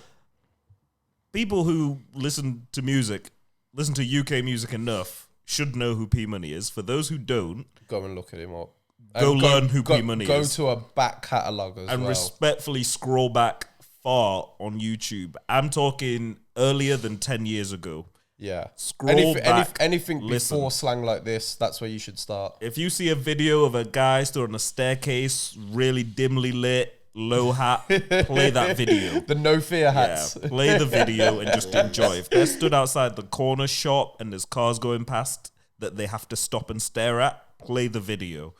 people who listen to UK music enough, should know who P Money is. For those who don't, Go and look at him up. Go learn who P Money is. Go to a back catalogue as and well. respectfully scroll back far on YouTube. I'm talking earlier than 10 years ago. Yeah. Scroll back, anything listen. before slang like this, that's where you should start. If you see a video of a guy stood on a staircase, really dimly lit, low hat, play that video. The no fear hats. Yeah, play the video and just enjoy. If they're stood outside the corner shop and there's cars going past that they have to stop and stare at, play the video.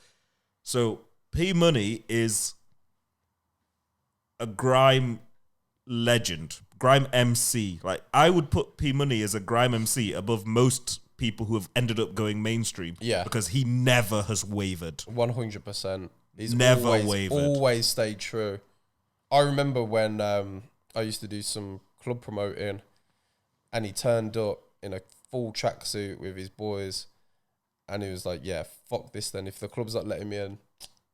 So P Money is a grime legend, grime MC. Like, I would put P Money as a grime MC above most people who have ended up going mainstream. Yeah. Because he never has wavered. 100%. He's Never always, wavered. always stayed true. I remember when I used to do some club promoting and he turned up in a full tracksuit with his boys and he was like, yeah, fuck this then. If the club's not letting me in,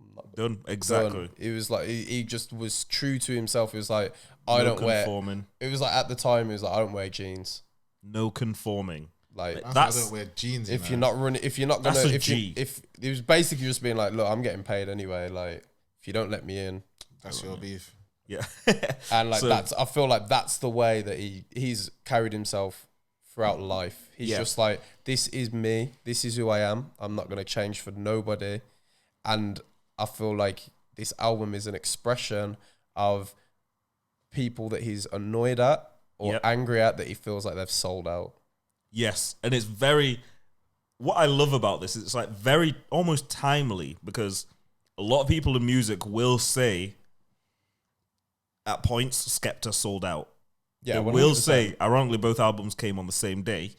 I'm not Done. Exactly. done. He was like, he just was true to himself. He was like, I don't wear. It was like at the time, he was like, I don't wear jeans. No conforming. Like, I That's don't wear jeans. if you're not running, if you're not gonna, That's a if you, G. if it was basically just being like, look, I'm getting paid anyway. Like, if you don't let me in, that's your beef. Yeah. and like So- that's, I feel like that's the way that he's carried himself throughout life. He's Yeah. just like, this is me. This is who I am. I'm not gonna change for nobody. And I feel like this album is an expression of people that he's annoyed at or Yep. angry at that he feels like they've sold out. Yes, and it's very. What I love about this is it's like very almost timely because a lot of people in music will say at points Skepta sold out. Yeah, They 100%. will say, ironically, both albums came on the same day.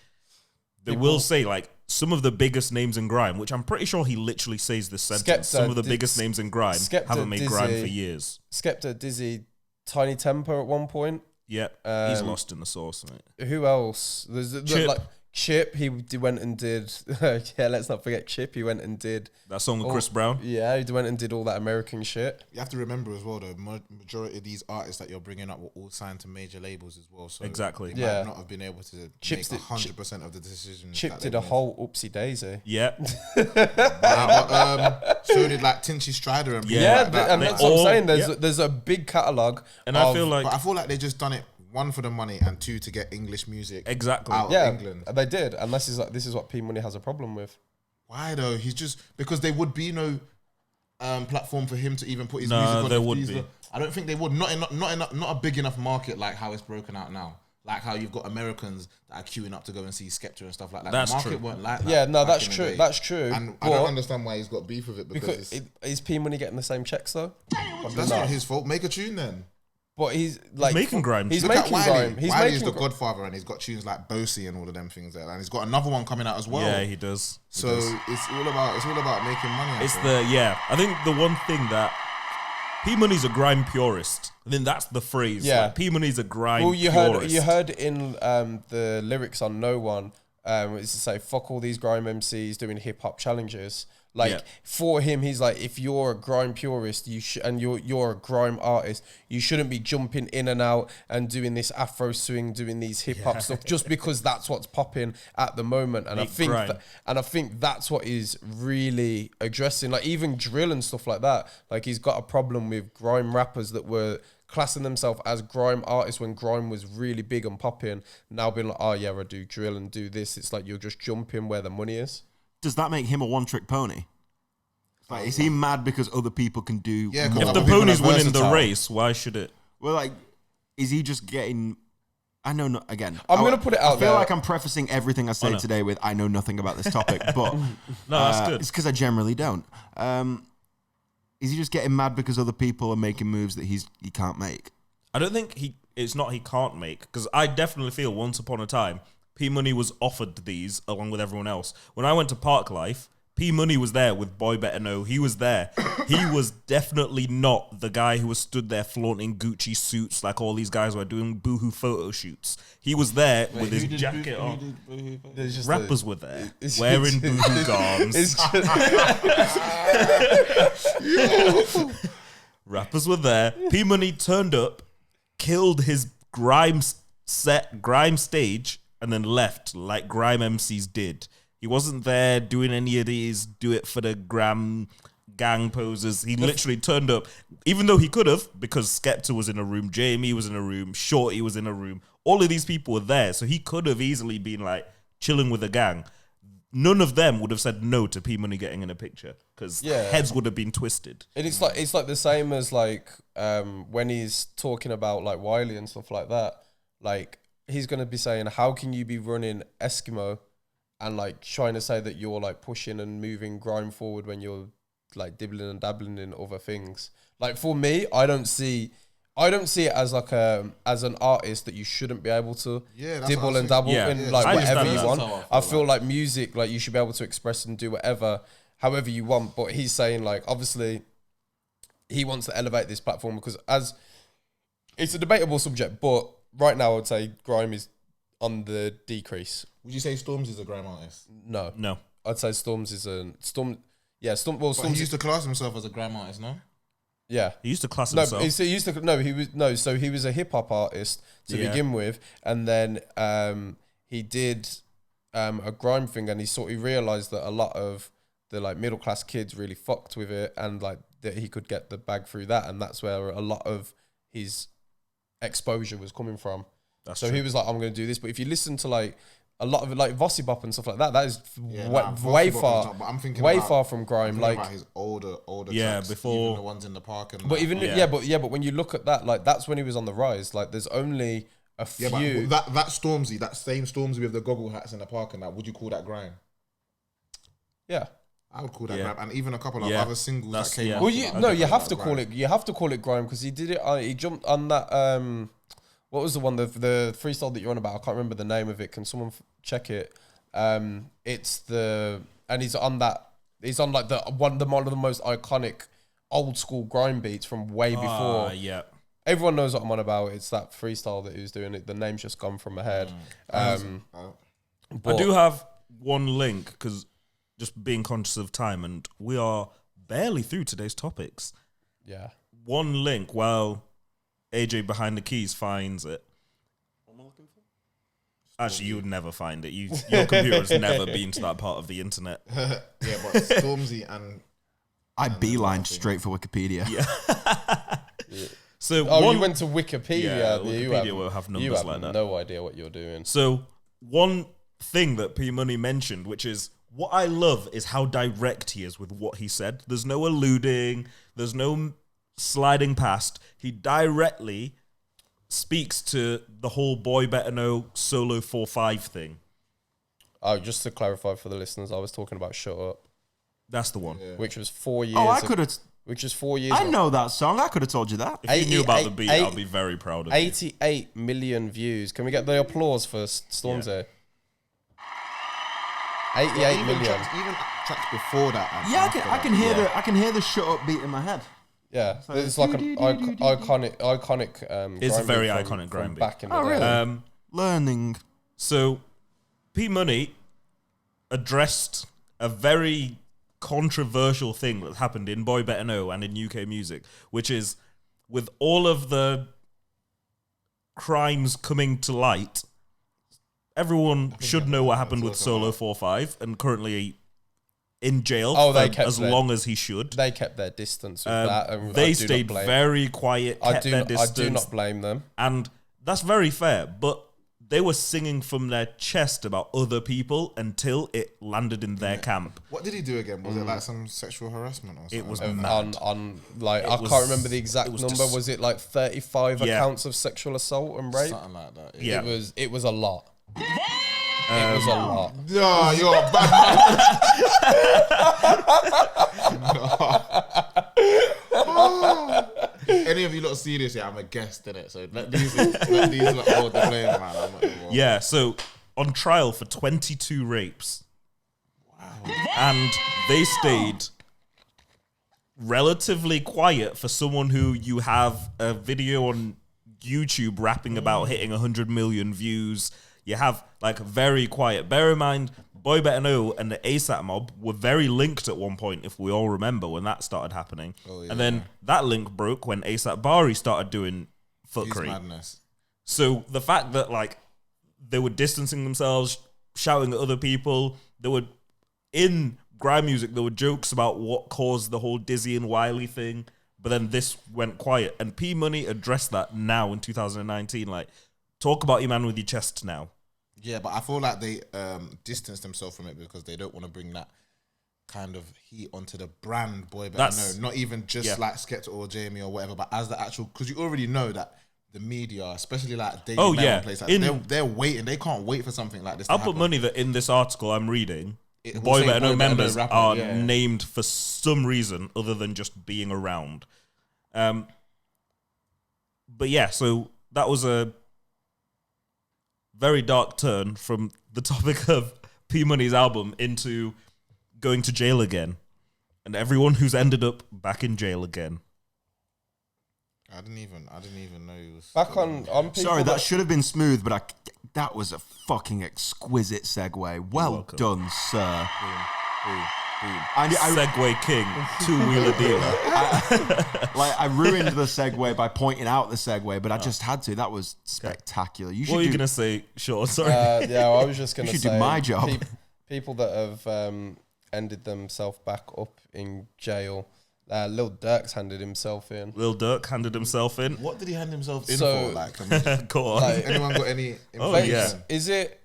They will say like some of the biggest names in grime, which I'm pretty sure he literally says this sentence. Skepta Some of the did- biggest names in grime Skepta, haven't made grime Dizzy. for years. Skepta, Dizzy, Tiny Temper at one point. Yeah, he's lost in the sauce, mate. Who else? There's Chip. like Chip. He went and did. Yeah, let's not forget Chip. He went and did. That song with Chris Brown. Yeah, he went and did all that American shit. You have to remember as well, though, majority of these artists that you're bringing up were all signed to major labels as well. So Exactly. they Yeah. might not have been able to Chip's make did- 100% of the decisions. Chip that did they a made. whole oopsie daisy. Yeah, But, so did like Tinchy Strider and people Yeah, like that. and they that's what I'm all- saying. yeah. There's a big catalog, and I feel like But I feel like they just done it, one, for the money, and two, to get English music exactly. out yeah, of England. they did, and this is what P Money has a problem with. Why though? He's just because there would be no platform for him to even put his No, music on. there if would these be. were- I don't think they would. Not a big enough market like how it's broken out now. Like how you've got Americans that are queuing up to go and see Skepta and stuff like that. That's the market true. weren't like that. Yeah, no, back that's in the true. day. That's true. And I But- don't understand why he's got beef with it because, Because is P Money getting the same checks though? that's not his fault. Make a tune then. But he's like making grime. He's Look making at Wiley. grime. He's Wiley's making the gr- Godfather, and he's got tunes like Bosie and all of them things there. And he's got another one coming out as well. Yeah, he does. He So does. it's all about making money. I It's think. I think the one thing that P Money's a grime purist. I think that's the phrase. Yeah. Like, P Money's a grime Well, you purist. heard in the lyrics on No One, it's to say fuck all these grime MCs doing hip hop challenges. Like Yeah. for him, he's like, if you're a grime purist, and you're a grime artist, you shouldn't be jumping in and out and doing this Afro swing, doing these hip hop stuff just because that's what's popping at the moment. And Make I think that's what he's really addressing. Like even drill and stuff like that. Like he's got a problem with grime rappers that were classing themselves as grime artists when grime was really big and popping. Now being like, oh yeah, I do drill and do this. It's like you're just jumping where the money is. Does that make him a one-trick pony? Like, is he mad because other people can do? Yeah, 'cause more? if other the people pony's are winning the versatile. race, why should it? Well, like, is he just getting I know. No, again, I'm going to put it out I feel there. like I'm prefacing everything I say today with I know nothing about this topic, but No, that's good. It's because I generally don't. Is he just getting mad because other people are making moves that he can't make? I don't think it's not he can't make, because I definitely feel once upon a time P Money was offered these along with everyone else. When I went to Park Life, P Money was there with Boy Better Know. He was there. He was definitely not the guy who was stood there flaunting Gucci suits like all these guys were doing boohoo photo shoots. He was there with his jacket on. Rappers were there wearing boohoo gowns. Rappers were there. P Money turned up, killed his grime stage, and then left like grime MCs did. He wasn't there doing any of these do it for the gram gang poses. He literally turned up, even though he could have, because Skepta was in a room, Jamie was in a room, Shorty was in a room. All of these people were there, so he could have easily been like chilling with a gang. None of them would have said no to P Money getting in a picture, because heads would have been twisted. And it's like the same as like when he's talking about like Wiley and stuff like that. Like he's gonna be saying, "How can you be running Eskimo and like trying to say that you're like pushing and moving grime forward when you're like dibbling and dabbling in other things?" Like for me, I don't see it as like as an artist that you shouldn't be able to dibble and dabble in like whatever you want. I feel like music, like you should be able to express and do whatever, however you want. But he's saying like obviously he wants to elevate this platform because as it's a debatable subject, but right now I would say grime is on the decrease. Would you say Storms is a grime artist? No. I'd say Storms is Storm. Yeah, Storm. Well, But Storms he used to class himself as a grime artist, no? Yeah, He used to class no, himself. he used to. No, he was no. So he was a hip hop artist to begin with, and then he did a grime thing, and he realized that a lot of the like middle class kids really fucked with it, and like that he could get the bag through that, and that's where a lot of his exposure was coming from. That's so true. he was like, I'm going to do this. But if you listen to like a lot of it, like Vossi Bop and stuff like that, that is way far, but I'm thinking way about, far from grime. I'm Like about his older tracks, before even the ones in the park and but that. even but when you look at that, like that's when he was on the rise. Like there's only a few. But that Stormzy, that same Stormzy with the goggle hats in the park and that, would you call that grime? Yeah. I would call that grime, and even a couple of Yeah. other singles That's- that came. yeah. after Well, that, no, I'd you call have that to call grime. it. You have to call it grime because he did it. He jumped on that. What was the one? The freestyle that you're on about? I can't remember the name of it. Can someone check it? It's the and he's on that. He's on like one of the most iconic old school grime beats from way before. Yeah. Everyone knows what I'm on about. It's that freestyle that he was doing. The name's just gone from my head. I do have one link because just being conscious of time, and we are barely through today's topics. Yeah. One link while AJ behind the keys finds it. What am I looking for? Actually, you would never find it. Your computer has never been to that part of the internet. Yeah, but Stormzy and I beelined straight for Wikipedia. Yeah. So you went to Wikipedia. Yeah, you Wikipedia will have numbers you have like that. no idea what you're doing. So one thing that P Money mentioned, which is what I love, is how direct he is with what he said. There's no alluding. There's no sliding past. He directly speaks to the whole Boy Better Know solo 4-5 thing. Oh, just to clarify for the listeners, I was talking about Shut Up, That's the one. which was 4 years. Oh, I could have. Which is 4 years. I know that song. I could have told you that. If you knew about the beat, I'll be very proud of you. 88 million views. Can we get the applause for Stormzy? 88 even million. tracks before that. and Yeah, after I can that. hear the shut up beat in my head. Yeah, it's like an iconic. It's a grime very beat iconic grime from beat. back in the Oh, day. really? Learning. So P Money addressed a very controversial thing that happened in Boy Better Know and in UK music, which is with all of the crimes coming to light, everyone should know what happened with Solo 4-5 and currently in jail for as long as he should. They kept their distance with that. And They stayed very quiet, kept their distance. I do not blame them. And that's very fair, but they were singing from their chest about other people until it landed in their camp. What did he do again? Was it like some sexual harassment or something? It was on like I can't remember the exact number. Was it like 35 accounts of sexual assault and rape? Something like that. Yeah. It was a lot. It was a lot. No, you're a bad man. Any of you lot see this? Yeah, I'm a guest in it. So let these lot hold the blame, man. I'm not involved. Yeah, so on trial for 22 rapes. Wow. And they stayed relatively quiet for someone who you have a video on YouTube rapping about hitting 100 million views. You have like very quiet. Bear in mind, Boy Better Know and the ASAP mob were very linked at one point, if we all remember when that started happening. Oh, yeah. And then that link broke when ASAP Bari started doing fuckery. Madness. So the fact that like they were distancing themselves, shouting at other people, they were in grime music, there were jokes about what caused the whole Dizzy and Wiley thing, but then this went quiet. And P Money addressed that now in 2019, like, talk about your man with your chest now. Yeah, but I feel like they distance themselves from it because they don't want to bring that kind of heat onto the brand Boy Better Know. Not even just like Skepta or Jamie or whatever, but as the actual, because you already know that the media, especially like Daily Mail and places like they're waiting. They can't wait for something like this. I'll put money that in this article I'm reading, Boy Better Know members are named for some reason other than just being around. But yeah, so that was a very dark turn from the topic of P Money's album into going to jail again, and everyone who's ended up back in jail again. I didn't even know he was back on people. Sorry, that should have been smooth, but that was a fucking exquisite segue. Well done, sir. Segway king, two-wheeler dealer. I ruined the segue by pointing out the segue, but I just had to. That was spectacular. What were you going to say, Sean? Sorry. Yeah, I was just going to say... You should do my job. People that have ended themselves back up in jail. Lil Durk's handed himself in. Lil Durk handed himself in. What did he hand himself in for? Like, go on. Like, anyone got any information? Oh, yeah. Is it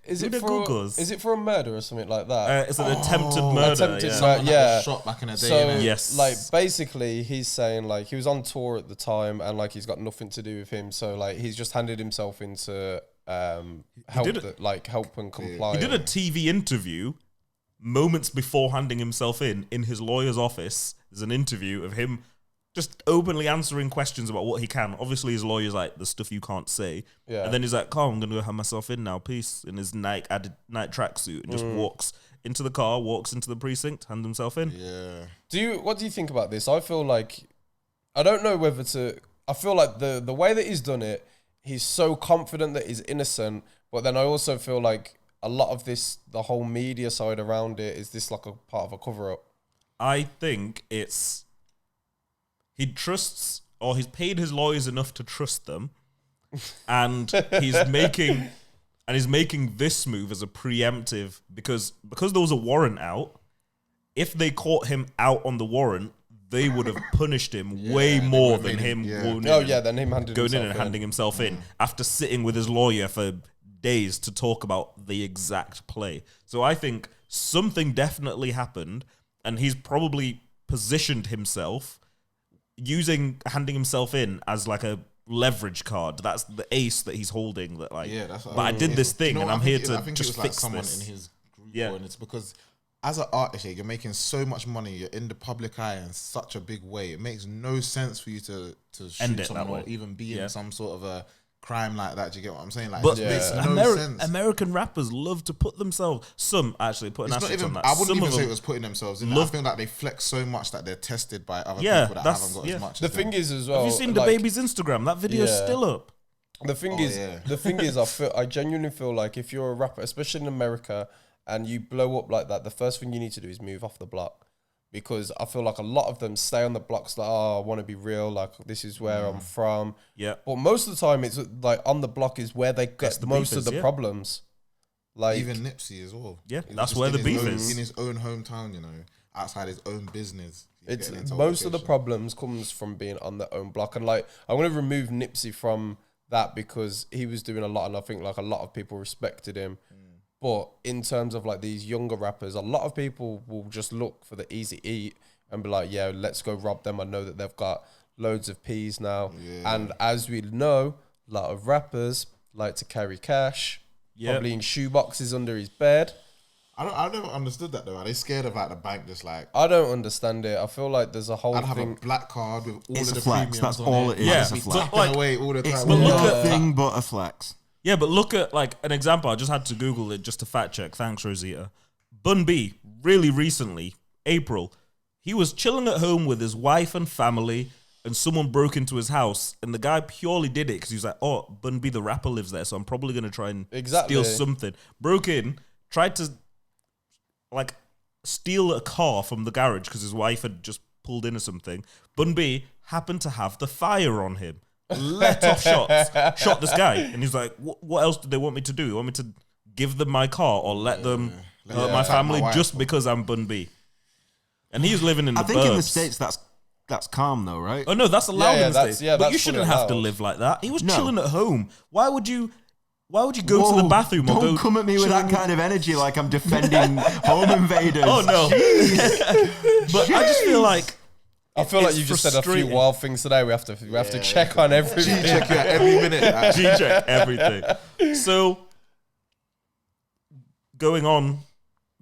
for a murder or something like that? It's an attempted murder. Yeah. Shot back in a day. So, yes. like, basically, he's saying, like, he was on tour at the time and, like, he's got nothing to do with him. So, like, he's just handed himself in to help and comply. He did a TV interview moments before handing himself in his lawyer's office. There's an interview of him just openly answering questions about what he can. Obviously, his lawyer's like, the stuff you can't say. Yeah. And then he's like, I'm going to go hand myself in now, peace, in his night tracksuit, and just walks into the car, walks into the precinct, hand himself in. Yeah. What do you think about this? I feel like, I don't know whether to, I feel like the way that he's done it, he's so confident that he's innocent, but then I also feel like a lot of this, the whole media side around it, is this like a part of a cover-up? I think it's he trusts, or he's paid his lawyers enough to trust them, and he's making this move as a preemptive because there was a warrant out. If they caught him out on the warrant, they would have punished him way more than him. Than him going in and handing himself in after sitting with his lawyer for days to talk about the exact play. So I think something definitely happened. And he's probably positioned himself handing himself in as like a leverage card. That's the ace that he's holding. That like, that's what but I did this thing, and I'm here to just fix someone this. In his group, and it's because as an artist, you're making so much money. You're in the public eye in such a big way. It makes no sense for you to shoot someone or even be in some sort of a crime like that. Do you get what I'm saying? Like, but it makes no sense. American rappers love to put themselves. Some actually put an asterisk on that. I wouldn't even say it was putting themselves in. I feel like they flex so much that they're tested by other people that haven't got as much. The thing is as well. Have you seen the baby's Instagram? That video is still up. The thing is, I genuinely feel like if you're a rapper, especially in America, and you blow up like that, the first thing you need to do is move off the block. Because I feel like a lot of them stay on the blocks like, I want to be real, like this is where I'm from. Yeah. But most of the time it's like on the block is where they get most of the problems. Like even Nipsey as well. Yeah, that's where the beef is. In his own hometown, outside his own business. It's most of the problems comes from being on their own block. And like, I'm going to remove Nipsey from that because he was doing a lot, and I think like a lot of people respected him. But in terms of like these younger rappers, a lot of people will just look for the easy eat and be like, yeah, let's go rob them. I know that they've got loads of peas now. Yeah. And as we know, a lot of rappers like to carry cash, probably in shoe boxes under his bed. I never understood that though. Are they scared of like the bank just like... I don't understand it. I feel like there's a whole I'd thing. have a black card with all It's of a the flex. premiums That's on all it. it is. Yeah. It's a flex. Tapping away all the time. It's But look at- nothing but a flex. Yeah, but look at like an example. I just had to Google it just to fact check. Thanks, Rosita. Bun B, really recently, April, he was chilling at home with his wife and family, and someone broke into his house, and the guy purely did it because he was like, "Oh, Bun B, the rapper, lives there, so I'm probably gonna try and steal something." Broke in, tried to like steal a car from the garage because his wife had just pulled in or something. Bun B happened to have the fire on him. Let off shots, shot this guy, and he's like, "What else did they want me to do? You want me to give them my car or let them hurt my family just because I'm Bun B?" And he's living in the I think burbs. in the States that's calm though, right? Oh no, that's allowed in the States. But that's you shouldn't fully have to allowed. live like that. He was chilling at home. Why would you go to the bathroom or Don't go? come at me with that kind of energy like I'm defending home invaders. Oh no! But I just feel like I feel like it's you've just said a few frustrating. wild things today. We have to check on everything. Check it every minute. G-check everything. So going on,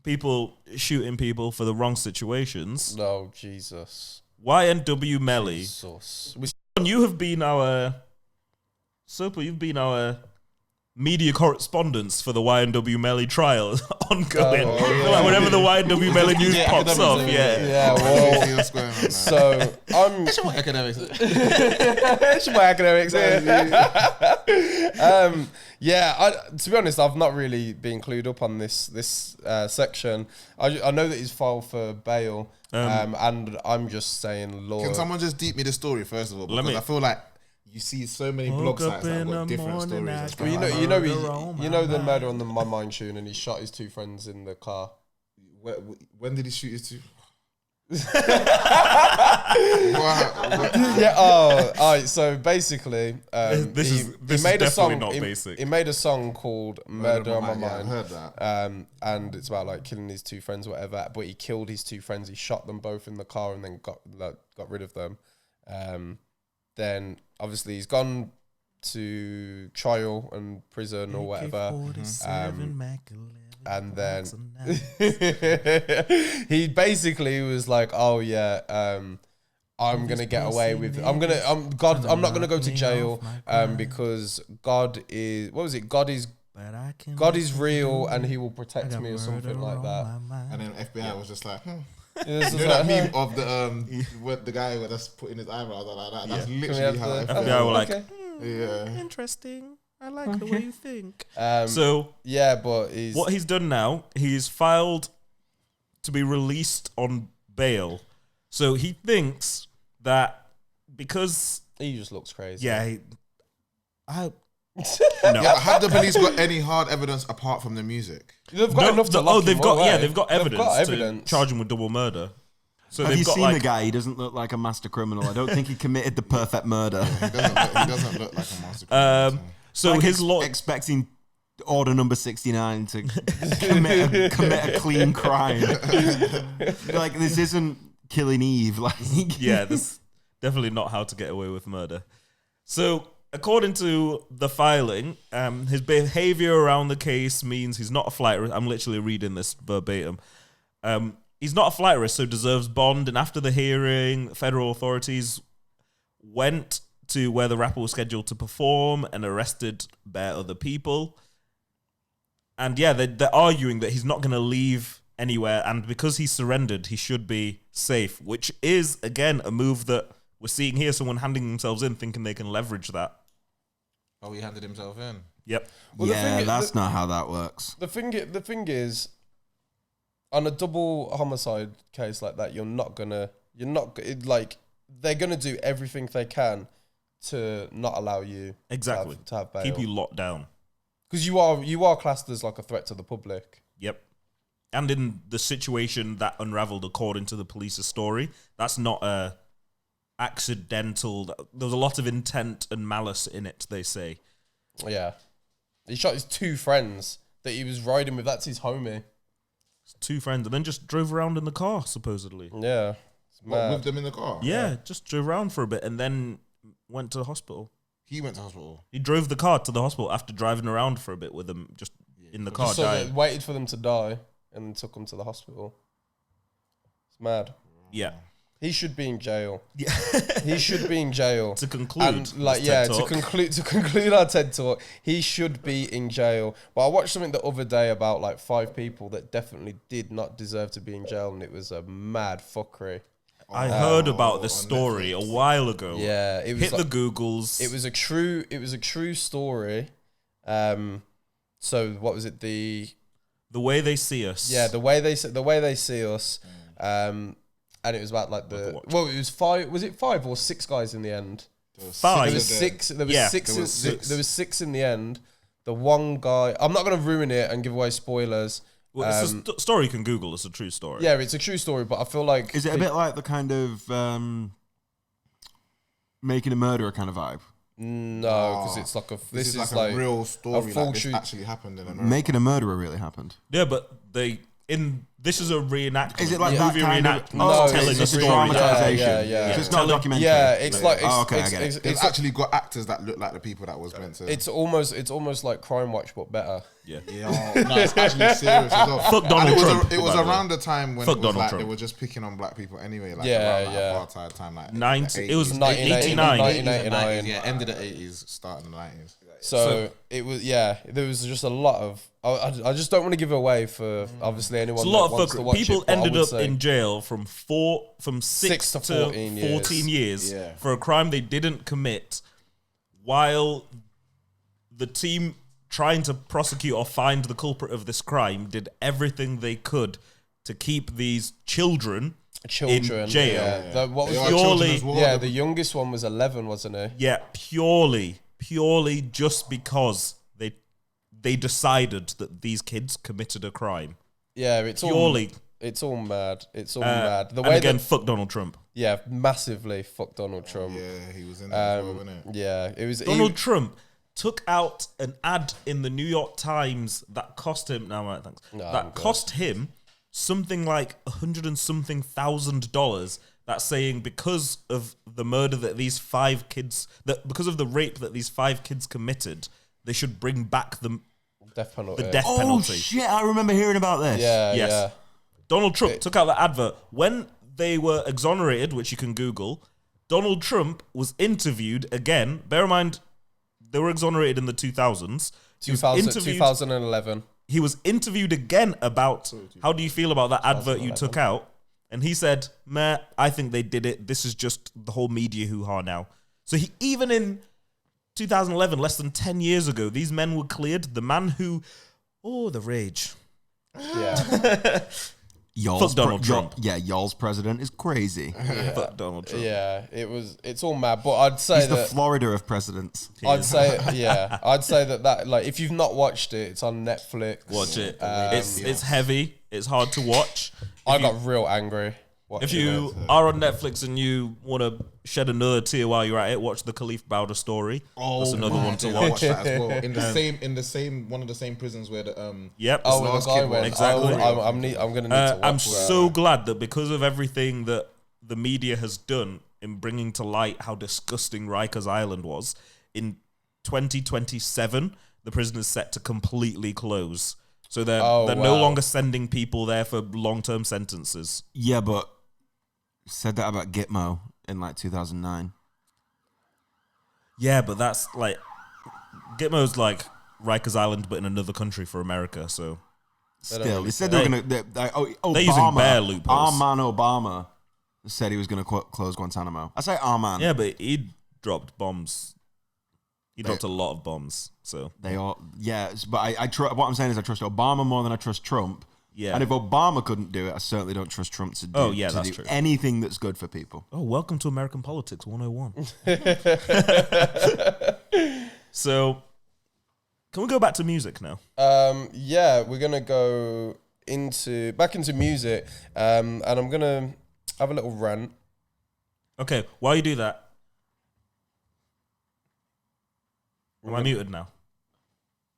people shooting people for the wrong situations. No, Jesus. YNW Melly. Jesus. You have been our Slowpo, you've been our media correspondence for the YNW Melly trial ongoing. Oh, yeah. Like whenever the YNW Melly news Yeah, pops up, academics, yeah. Well, What's going on, man? so I'm. It's your academics. It's my academics. To be honest, I've not really been clued up on this section. I know that he's filed for bail, and I'm just saying, Lord. Can someone just deep me the story first of all? Because me- I feel like you see so many blog sites that have got different stories. And stuff. Well, you know the murder on the My Mind tune, and he shot his two friends in the car. When did he shoot his two? Yeah. Oh, all right. So basically, This he is made a definitely song. not He basic. made a song called "Murder on My Yeah, I Mind." heard that. And it's about like killing his two friends, or whatever. But he killed his two friends. He shot them both in the car, and then got rid of them. Then obviously he's gone to trial and prison or whatever. And then he basically was like, "Oh yeah, I'm gonna get away with. I'm not gonna go to jail because God is God is real and He will protect me or something like that." And then FBI was just like, It was you just know that like, meme of the guy that's putting his eyebrows like that. That's literally how the- FBI were like, okay. yeah. interesting. I like the way you think. So yeah, but What he's done now, he's filed to be released on bail. So he thinks that because he just looks crazy. no. Yeah, but have the police got any hard evidence apart from the music? They've got enough to lock they've him got away. they've got evidence to charge him with double murder. So Have they've you got seen like, the guy? He doesn't look like a master criminal. I don't think he committed the perfect murder. He doesn't look like a master criminal. so Like his law expecting order number 69 to commit a clean crime. Like this isn't Killing Eve. Like yeah, this definitely not how to get away with murder. So according to the filing, his behavior around the case means he's not a flight risk. I'm literally reading this verbatim. He's not a flight risk, so deserves bond. And after the hearing, federal authorities went to where the rapper was scheduled to perform and arrested bare other people. And yeah, they're arguing that he's not going to leave anywhere. And because he surrendered, he should be safe, which is, again, a move that we're seeing here. Someone handing themselves in, thinking they can leverage that. Oh, he handed himself in. Yep. Well, yeah, that's not how that works. The thing is, on a double homicide case like that, they're gonna do everything they can to not allow you Exactly. to have bail. Keep you locked down. Because you are classed as like a threat to the public. Yep. And in the situation that unraveled according to the police's story, that's not a accidental. There was a lot of intent and malice in it, they say. Yeah. He shot his 2 friends that he was riding with. That's his homie. 2 friends, and then just drove around in the car, supposedly. Yeah. What, with them in the car? Yeah, just drove around for a bit and then went to the hospital. He went to hospital. He drove the car to the hospital after driving around for a bit with them, just in the car. Just so they waited for them to die and took them to the hospital. It's mad. Yeah. He should be in jail. Yeah. He should be in jail. To conclude, and to conclude our TED talk, he should be in jail. But I watched something the other day about like 5 people that definitely did not deserve to be in jail, and it was a mad fuckery. I heard about this story a while ago. Yeah, it was hit the Googles. It was a true story. So what was it? The way they see us. Yeah, the way they see us. And it was about like it was 5. Was it 5 or 6 guys in the end? 5. There was 6. There was Yeah. 6. There was 6 in the end. The one guy. I'm not going to ruin it and give away spoilers. Well, it's a story you can Google. It's a true story. Yeah, it's a true story, but I feel like... Is it a bit like the kind of Making a Murderer kind of vibe? No, because it's like this is like a real story. a full Like this true- actually happened in America. Making a Murderer really happened. Yeah, but this is a reenactment. Is it like movie that kind reenactment? of... telling it's a just a story. dramatization. Yeah. So it's not a documentary. Yeah, it's like... Oh, okay, I get it. It's actually got actors that look like the people that was meant to. It's almost like Crime Watch, but better. Yeah. Yeah, no, it's actually serious as well. Fuck Donald And Trump, It was by the way. around the time when Fuck it was Donald like Trump. they were just picking on black people anyway. Like Yeah, around yeah. apartheid time, like It was 1989. 1989. Yeah, end of the 80s, starting the 90s. So it was, there was just a lot of... I just don't want to give away for, obviously, anyone It's a that lot wants of to watch people it, but I ended would up say- in jail from 6 to to 14 14 years. years for a crime they didn't commit, while the team trying to prosecute or find the culprit of this crime did everything they could to keep these children in jail. Yeah. What was They are the, children as well. yeah, the youngest one was 11, wasn't he? Yeah, purely just because they decided that these kids committed a crime. Yeah, it's Purely. it's all mad. It's all mad. The And way again, that, fuck Donald Trump. yeah, massively fuck Donald Trump. Yeah, he was in there as well, wasn't it? Yeah, it was Donald Trump took out an ad in the New York Times that cost him. No, right, thanks. No, I'm that good. cost him something like $100 and something thousand. That's saying because of the murder that these 5 kids, because of the rape that these 5 kids committed, they should bring back the death penalty. death Oh, penalty. shit, I remember hearing about this. Yeah, Yes. yeah. Donald Trump took out the advert. When they were exonerated, which you can Google, Donald Trump was interviewed again. Bear in mind, they were exonerated in the 2000s. He was 2011. He was interviewed again about how do you feel about that advert you took out? And he said, meh, I think they did it. This is just the whole media hoo-ha now. So he, even in 2011, less than 10 years ago, these men were cleared. The man who, the rage. Yeah. Y'all's Fuck Donald Trump. y'all's president is crazy. Fuck Donald Trump. Yeah, it's all mad. But I'd say He's the that Florida of presidents. I'd say that like if you've not watched it, it's on Netflix. Watch it. It's heavy. It's hard to watch. I got real angry. If you are on Netflix and you want to shed another tear while you're at it, watch the Khalif Bowder story. That's another one to I watch. watched that as well. In the same one of the same prisons where the Yep. Oh, the last guy kid went. was. Exactly. I'm gonna need to watch I'm that. so glad that because of everything that the media has done in bringing to light how disgusting Rikers Island was, in 2027, the prison is set to completely close. So they're no wow. longer sending people there for long-term sentences. Yeah, but said that about Gitmo in like 2009. Yeah, but that's like Gitmo's like Rikers Island, but in another country for America. So Still, he said they were going to. Obama, they're using bare loopholes. Our man Obama said he was going to close Guantanamo. I say our man. yeah, but he dropped bombs. He dropped a lot of bombs. So They all, but what I'm saying is I trust Obama more than I trust Trump. yeah. And if Obama couldn't do it, I certainly don't trust Trump to do, that's true. anything that's good for people. Oh, welcome to American Politics 101. So, can we go back to music now? Yeah, we're gonna go back into music, and I'm gonna have a little rant. Okay, while you do that, am I muted now?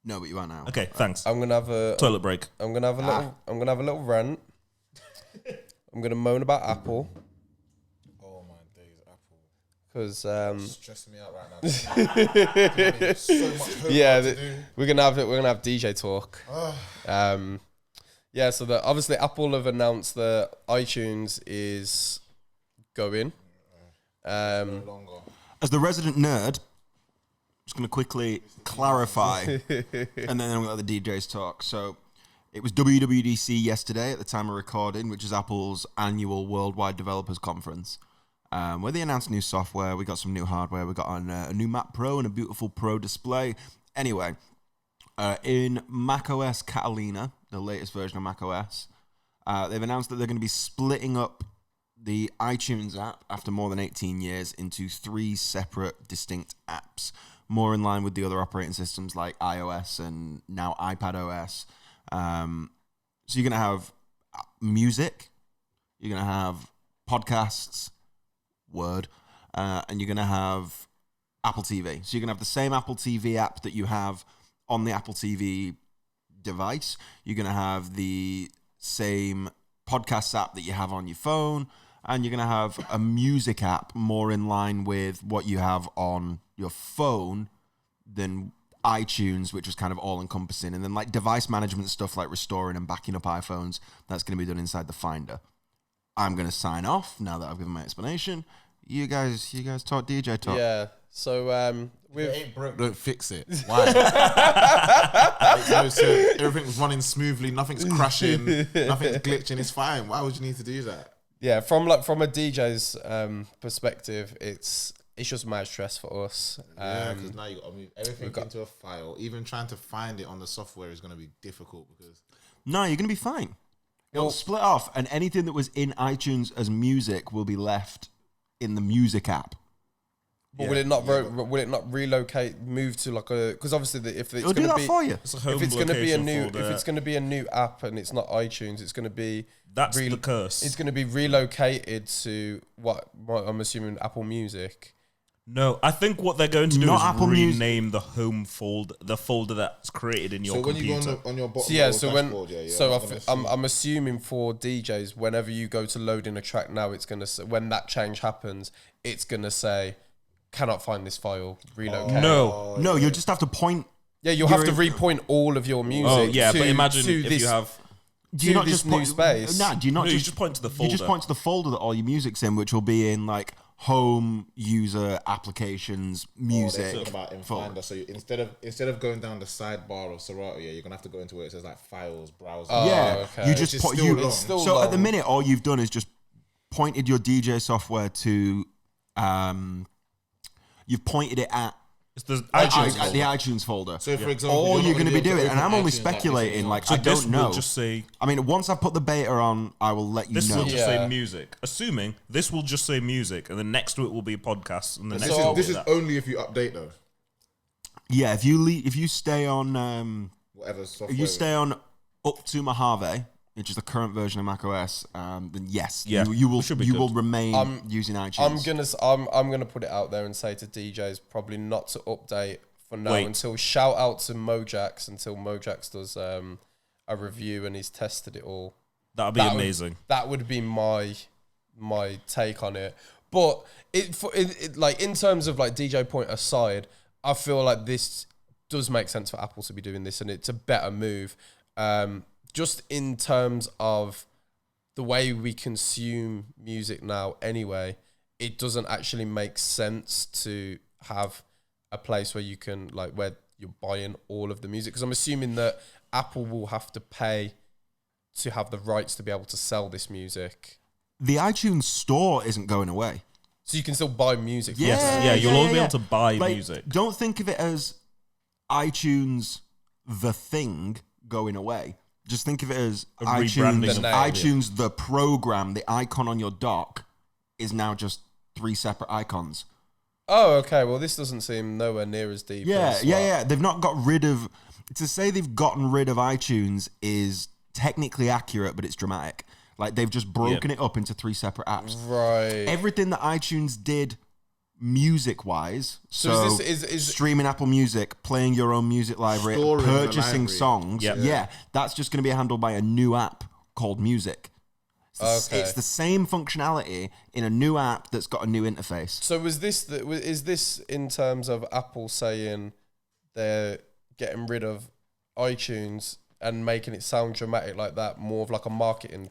No, but you are now. Okay, thanks. I'm gonna have a Toilet break. I'm gonna have a little. I'm gonna have a little rant. I'm gonna moan about Apple Oh my days, Apple. because Stressing me out right now. So much homework to do. we're gonna have DJ talk. Yeah, so obviously Apple have announced that iTunes is going. No longer. As the resident nerd, I'm just going to quickly clarify, and then I'm going to let the DJs talk. So, it was WWDC yesterday at the time of recording, which is Apple's annual Worldwide Developers Conference, where they announced new software. We got some new hardware. We got a new Mac Pro and a beautiful Pro display. Anyway, in macOS Catalina, the latest version of macOS, they've announced that they're going to be splitting up the iTunes app after more than 18 years into 3 separate distinct apps, more in line with the other operating systems like iOS and now iPadOS. So you're going to have music, you're going to have podcasts, Word, and you're going to have Apple TV. So you're going to have the same Apple TV app that you have on the Apple TV device. You're going to have the same podcast app that you have on your phone, and you're going to have a music app more in line with what you have on your phone than iTunes, which was kind of all-encompassing. And then like device management stuff like restoring and backing up iPhones, that's going to be done inside the Finder. I'm going to sign off now that I've given my explanation. You guys talk DJ talk. Yeah. So If it ain't broke, don't fix it. Why? Makes no sense. Everything's running smoothly. Nothing's crashing. Nothing's glitching. It's fine. Why would you need to do that? yeah, from a DJ's perspective, it's just mad stress for us. Yeah, because now you got to move everything into a file. Even trying to find it on the software is going to be difficult because. No, you're going to be fine. It'll split off, and anything that was in iTunes as music will be left in the music app. But will it not relocate, move to like a? Because obviously, if it's It'll do going to that be for you. It's a home if it's going to be a location new for if the- it's going to be a new app and it's not iTunes, it's going to be That's the curse. It's going to be relocated to what I'm assuming Apple Music. No, I think what they're going to do Not is Apple Music. rename the home folder, the folder that's created in your So when computer. you go on your bottom So yeah, little so when dashboard, yeah, so I'm gonna I'm assuming for DJs, whenever you go to load in a track now, it's gonna say, when that change happens, it's gonna say, cannot find this file, relocate. No, you'll just have to point. Yeah, you'll have to repoint all of your music. Oh yeah, to, but imagine to if this, you have. Do you not this just new point, space. Nah, do you not No, you just, just point to the You just folder. point to the folder that all your music's in, which will be in like home user applications they're music. talking about in folder. Finder. So instead of going down the sidebar of Serato, yeah, you're gonna have to go into where it says like files, browser. Yeah, okay. you Which just is put still you. long. It's still So at the long. minute, all you've done is just pointed your DJ software to. You've pointed it at It's the at iTunes the folder. iTunes folder. So for example, all you're going to be doing, and I'm only open iTunes speculating. like Like So I this don't know. will just say I mean, once I put the beta on, I will let you this know. will just Yeah. say music. Assuming this will just say music, and then next to it will be podcasts, and the next this to it will is be this is that. only if you update though. Yeah, if you stay on Whatever software. if you stay on up to Mojave, which is the current version of macOS, then yes, Yeah, you will it should be you good. will remain using iTunes. I'm gonna put it out there and say to DJs probably not to update for now Wait. until shout out to Mojax until Mojax does a review and he's tested it all. That'd be amazing. That would be my take on it. But like in terms of like DJ point aside, I feel like this does make sense for Apple to be doing this, and it's a better move. Just in terms of the way we consume music now, anyway, it doesn't actually make sense to have a place where you can like where you're buying all of the music, because I'm assuming that Apple will have to pay to have the rights to be able to sell this music. The iTunes store isn't going away. So you can still buy music. from Yes, it. yeah, you'll all be able to buy Like, music. Don't think of it as iTunes the thing going away. Just think of it as A rebranding iTunes, of iTunes the program, the icon on your dock is now just 3 separate icons. Oh, okay. Well, this doesn't seem nowhere near as deep. as what- They've not got rid of. To say they've gotten rid of iTunes is technically accurate, but it's dramatic. Like they've just broken it up into 3 separate apps. Right. Everything that iTunes did music-wise, so is streaming Apple Music, playing your own music library, Storing the purchasing library. songs, that's just going to be handled by a new app called Music. It's the same functionality in a new app that's got a new interface. So is this in terms of Apple saying they're getting rid of iTunes and making it sound dramatic like that, more of like a marketing?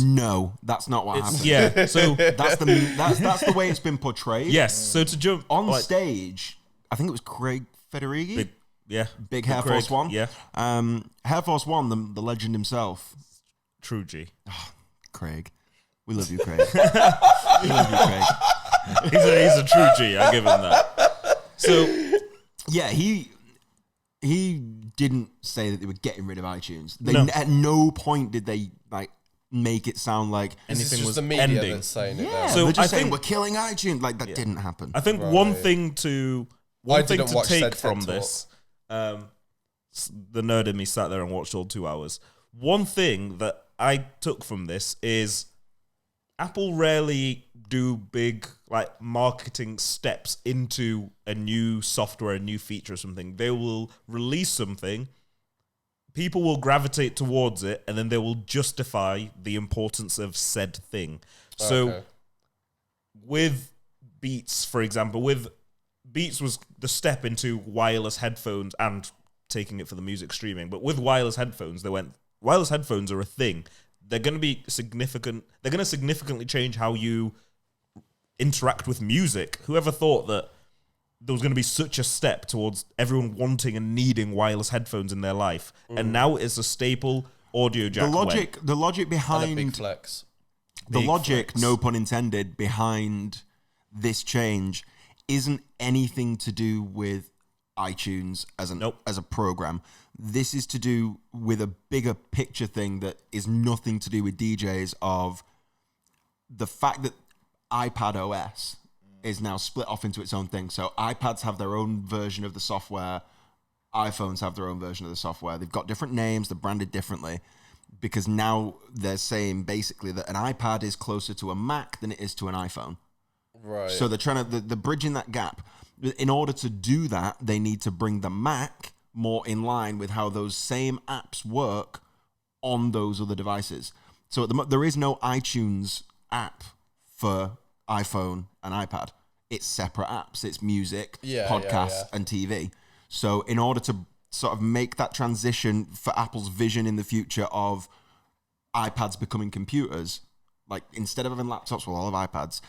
No, that's not what happened. Yeah, so That's the way it's been portrayed. yes, so to jump On stage, I think it was Craig Federighi. Big Hair Craig, Force One. Yeah, Hair Force One, the legend himself. True G. Craig. We love you, Craig. We love you, Craig. He's a true G. I give him that. So Yeah, he didn't say that they were getting rid of iTunes. They No. At no point did they like make it sound like Is this anything just was the media ending. that's saying it? yeah. Now? So They're just I saying think- we're killing iTunes. Like that didn't happen. I think Right. one thing to didn't watch take said from TED this, the nerd in me sat there and watched all 2 hours. One thing that I took from this is Apple rarely do big like marketing steps into a new software, a new feature or something. They will release something, people will gravitate towards it, and then they will justify the importance of said thing. So with Beats, for example, Beats was the step into wireless headphones and taking it for the music streaming. But with wireless headphones, they went, wireless headphones are a thing. They're going to be significant. They're going to significantly change how you interact with music. Whoever thought that there was going to be such a step towards everyone wanting and needing wireless headphones in their life? And now it's a staple audio jack. The logic And a big behind flex. the Big logic, flex. no pun intended, behind this change isn't anything to do with iTunes as a program. This is to do with a bigger picture thing that is nothing to do with DJs, of the fact that iPad OS is now split off into its own thing. So iPads have their own version of the software, iPhones have their own version of the software. They've got different names, they're branded differently, because now they're saying basically that an iPad is closer to a Mac than it is to an iPhone. Right. So they're trying to, they're bridging that gap. In order to do that, they need to bring the Mac more in line with how those same apps work on those other devices. So there is no iTunes app for iPhone and iPad. It's separate apps. It's music, podcasts, and TV. So in order to sort of make that transition for Apple's vision in the future of iPads becoming computers, like instead of having laptops, we'll all have iPads.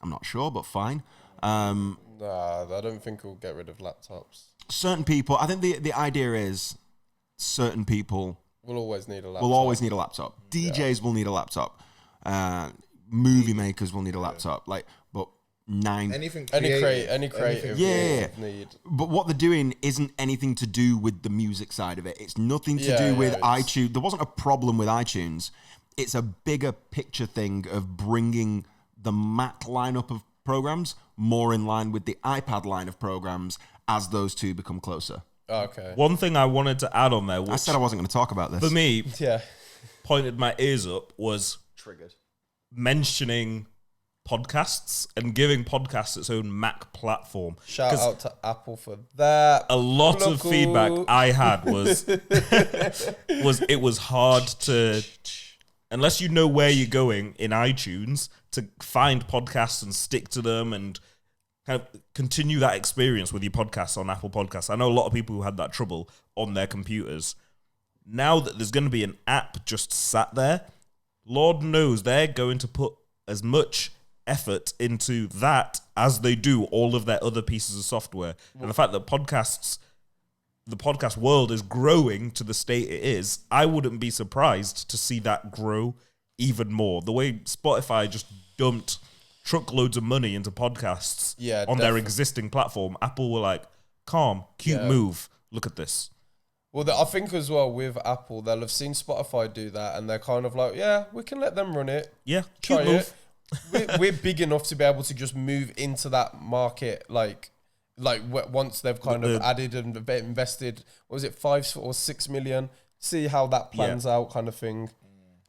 I'm not sure, but fine. Nah, I don't think we'll get rid of laptops. Certain people, I think the idea is certain people We'll always need a laptop. will always need a laptop. DJs will need a laptop. Movie makers will need a laptop. Like, but Any creative need. But what they're doing isn't anything to do with the music side of it. It's nothing to do with iTunes. There wasn't a problem with iTunes. It's a bigger picture thing of bringing the Mac lineup of programs more in line with the iPad line of programs as those two become closer. Okay. One thing I wanted to add on there, which I said I wasn't going to talk about this. for me Yeah. pointed my ears up, was Triggered. mentioning podcasts and giving podcasts its own Mac platform. Shout 'Cause out to Apple for that. a lot of Local. feedback I had was it was hard to, unless you know where you're going in iTunes, to find podcasts and stick to them and kind of continue that experience with your podcasts on Apple Podcasts. I know a lot of people who had that trouble on their computers. Now that there's going to be an app just sat there, Lord knows they're going to put as much effort into that as they do all of their other pieces of software. And the fact that the podcast world is growing to the state it is, I wouldn't be surprised to see that grow even more. The way Spotify just dumped truckloads of money into podcasts on their existing platform, Apple were like, calm, cute move, look at this. Well, I think as well with Apple, they'll have seen Spotify do that, and they're kind of like, yeah, we can let them run it. Yeah, Try cute move. it. We're big enough to be able to just move into that market, like once they've kind of added and invested, what was it, 5 or 6 million? See how that plans out, kind of thing.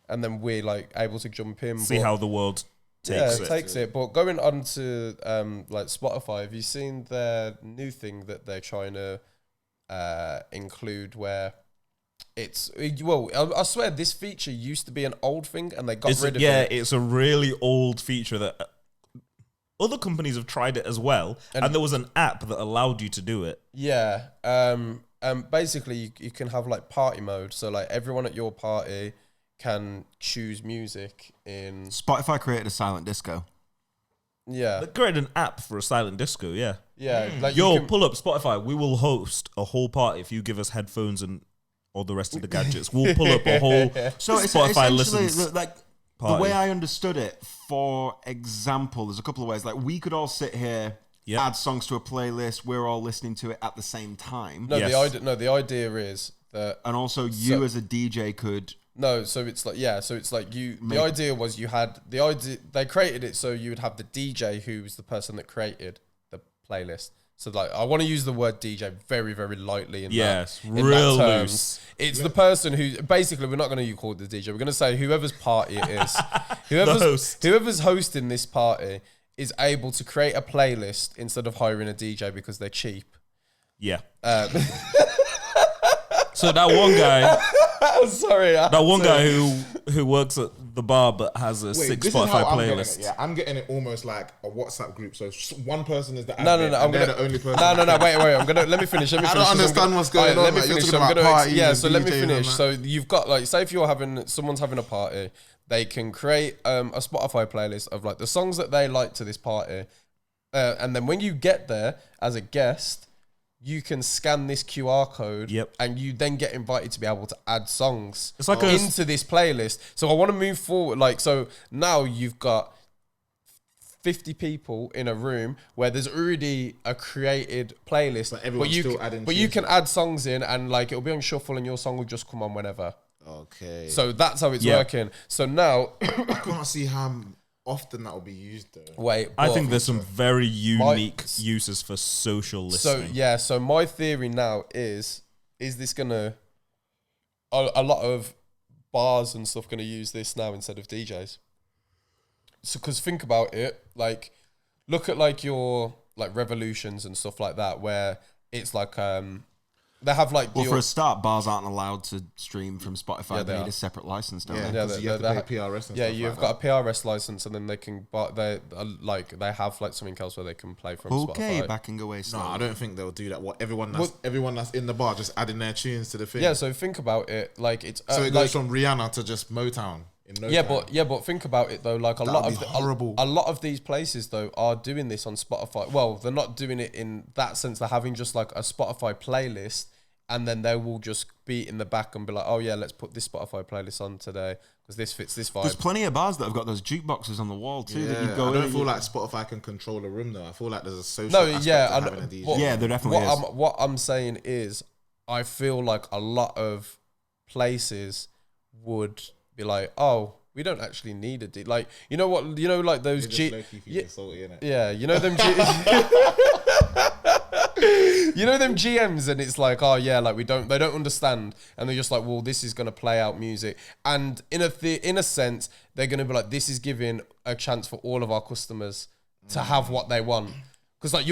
and then we're like able to jump in. See how the world takes it. Takes it. But going on to like Spotify, have you seen their new thing that they're trying to include where it's I swear this feature used to be an old thing and they got rid of it. Yeah, it's a really old feature that other companies have tried it as well, and there was an app that allowed you to do it. Yeah. Basically you can have like party mode, so like everyone at your party can choose music in Spotify created a silent disco. Yeah. They created an app for a silent disco, yeah. Yeah. Like pull up Spotify. We will host a whole party if you give us headphones and all the rest of the gadgets. We'll pull up a whole Spotify listens. Like party. the way I understood it, for example, there's a couple of ways. Like we could all sit here, add songs to a playlist. We're all listening to it at the same time. The idea is that, and also you as a DJ could. No, so it's like you. The idea was you had the idea. They created it so you would have the DJ who was the person that created the playlist. So like, I want to use the word DJ very, very lightly. In that terms. Loose. It's the person who basically we're not going to call it the DJ. We're going to say whoever's party it is, whoever's hosting this party is able to create a playlist instead of hiring a DJ because they're cheap. Yeah. So that one guy. Sorry. That one guy who works at the bar but has a 6 Spotify playlist. I'm getting it almost like a WhatsApp group. So one person is the admin, No. they're the only person. No. Wait. Let me finish. I don't understand what's going on. Let me Like, you're finish. talking about parties So and let me DJs and finish. that. So you've got like, say if someone's having a party, they can create a Spotify playlist of like the songs that they like to this party, and then when you get there as a guest, you can scan this QR code, and you then get invited to be able to add songs into this playlist. So I want to move forward. Like, so now you've got 50 people in a room where there's already a created playlist, but you can add songs in, and like it'll be on shuffle, and your song will just come on whenever. Okay. So that's how it's working. So now I can't see how often that will be used though. Wait, I think there's some very unique uses for social listening. So my theory now is this gonna a lot of bars and stuff gonna use this now instead of DJs? So because think about it, like look at like your like revolutions and stuff like that, where it's like they have like for a start, bars aren't allowed to stream from Spotify. They need a separate license, don't they? Yeah, you have to pay PRS and stuff. You've got a PRS license, and then they can, but they have like something else where they can play from Spotify. Okay, backing away. No, I don't think they'll do that. Everyone that's in the bar just adding their tunes to the thing. Yeah, so think about it. Like it's so it goes from Rihanna to just Motown. But think about it though. Like a lot of these places though are doing this on Spotify. Well, they're not doing it in that sense. They're having just like a Spotify playlist, and then they will just be in the back and be like, oh yeah, let's put this Spotify playlist on today because this fits this vibe. There's plenty of bars that have got those jukeboxes on the wall too. Yeah, that you go I don't in feel like Spotify can control a room though. I feel like there's a social aspect to having a DJ. There definitely is. What I'm saying is, I feel like a lot of places would be like, oh, we don't actually need a DJ. Like, you know what? You know, like those salty, yeah, you know them. You know them GMs, and it's like, oh yeah, like they don't understand, and they're just like, well, this is gonna play out music, and in a sense, they're gonna be like, this is giving a chance for all of our customers to have what they want. Because like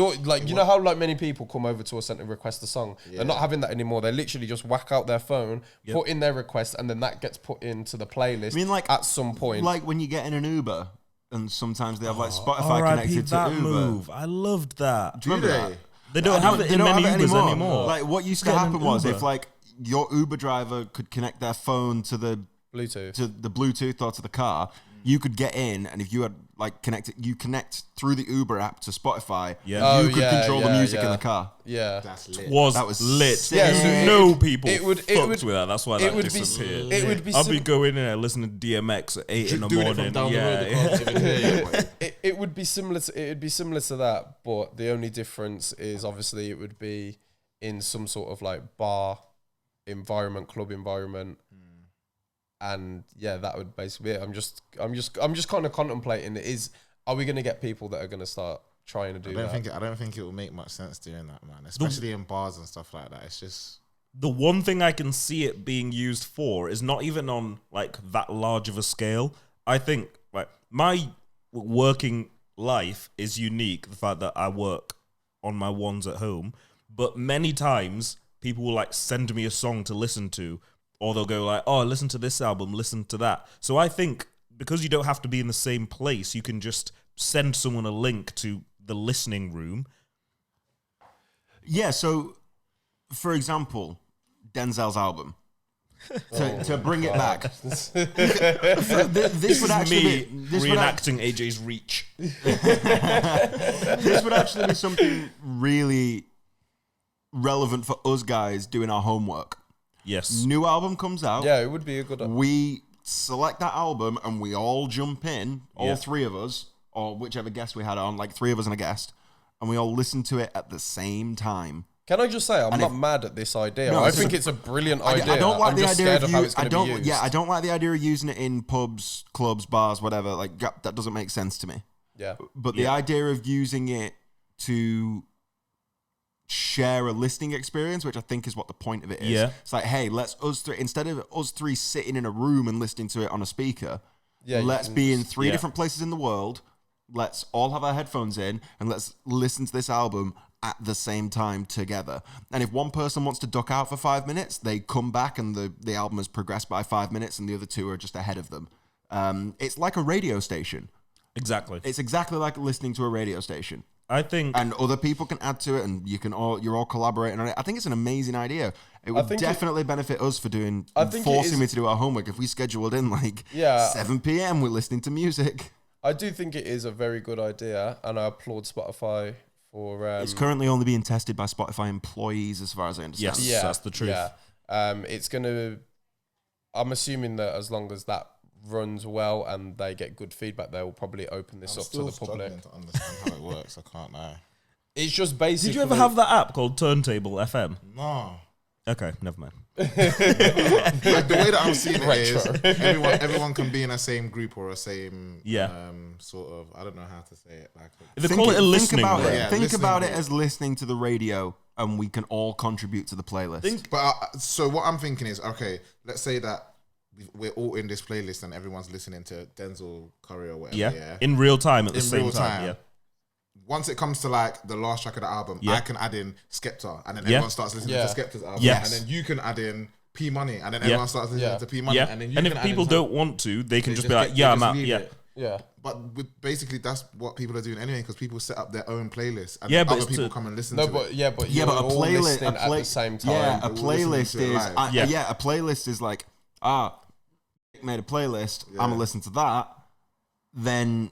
you know how like many people come over to us and request a song. Yeah. They're not having that anymore. They literally just whack out their phone, put in their request, and then that gets put into the playlist. I mean, like at some point, like when you get in an Uber, and sometimes they have like Spotify connected to Uber. Move. I loved that. Do you remember that? They don't have it in many Ubers anymore. Like what used to happen was if like your Uber driver could connect their phone to the Bluetooth or to the car, you could get in, and if you had like you connect through the Uber app to Spotify. Yeah, you could control the music in the car. Yeah, that's lit. That was lit. Yeah, so people fucked with that. That's why that disappeared. It would be. I'll be going in and listening to DMX at 8 in the morning. It would be similar to. It would be similar to that, but the only difference is obviously it would be in some sort of like bar environment, club environment. And yeah, that would basically be it. I'm just kind of contemplating. Are we going to get people that are going to start trying to do that? I don't think it will make much sense doing that, man. Especially in bars and stuff like that. It's just the one thing I can see it being used for is not even on like that large of a scale. I think like my working life is unique. The fact that I work on my ones at home, but many times people will like send me a song to listen to, or they'll go like, "Oh, listen to this album, listen to that." So I think because you don't have to be in the same place, you can just send someone a link to the listening room. Yeah, so for example, Denzel's album. To bring it back, this would actually reenacting AJ's reach. This would actually be something really relevant for us guys doing our homework. Yes. New album comes out. Yeah, it would be a good. We select that album and we all jump in, all three of us, or whichever guest we had on, like 3 of us and a guest, and we all listen to it at the same time. Can I just say, I'm not mad at this idea. No, I think it's a brilliant idea. I don't like I'm the just idea scared of how it's going to be used. Yeah, I don't like the idea of using it in pubs, clubs, bars, whatever. Like that doesn't make sense to me. Yeah. But the idea of using it to share a listening experience, which I think is what the point of it is. Yeah. It's like, hey, let's us three, instead of us 3 sitting in a room and listening to it on a speaker, let's be in 3 different places in the world. Let's all have our headphones in and let's listen to this album at the same time together. And if one person wants to duck out for 5 minutes, they come back and the album has progressed by 5 minutes and the other 2 are just ahead of them. It's like a radio station. Exactly. It's exactly like listening to a radio station. I think, and other people can add to it, and you're all collaborating on it. I think it's an amazing idea. It would definitely benefit us for forcing me to do our homework. If we scheduled in 7 p.m, we're listening to music. I do think it is a very good idea, and I applaud Spotify for. It's currently only being tested by Spotify employees, as far as I understand. Yes, that's the truth. Yeah, it's gonna. I'm assuming that as long as that runs well and they get good feedback, they will probably open this up to the public. I'm still struggling to understand how it works. I can't lie. It's just basically. Did you ever have that app called Turntable FM? No. Okay, never mind. Like the way that I'm seeing it is everyone can be in a same group or a same sort of, I don't know how to say it. Like they call it a listening room. Think about it as listening to the radio, and we can all contribute to the playlist. So what I'm thinking is, okay, let's say that we're all in this playlist and everyone's listening to Denzel Curry or whatever. Yeah. In real time at the same time. Yeah. Once it comes to like the last track of the album, I can add in Skepta, and then everyone starts listening to Skepta's album. Yes. And then you can add in P Money, and then everyone starts listening to P Money. Yeah. And then and if people don't want to, they can just be like, I'm out. Yeah. But basically, that's what people are doing anyway, because people set up their own playlists, and but other people come and listen to it. But a playlist at the same time. A playlist is a playlist is like, made a playlist. I'm gonna listen to that. Then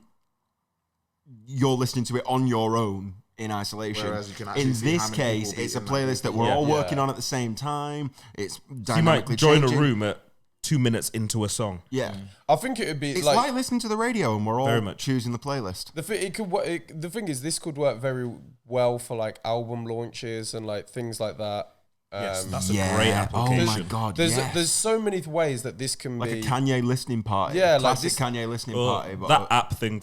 you're listening to it on your own in isolation. Whereas you can actually in see this how many case, people it's a beat playlist that we're all working on at the same time. It's dynamically you might join changing. a room at 2 minutes into a song. Yeah, I think it would be it's like listening to the radio, and we're all choosing the playlist. The thing is, this could work very well for like album launches and like things like that. Yes, that's a great application. Oh my god! There's so many ways that this can like be a Kanye listening party. Yeah, classic Kanye listening party. But that app thing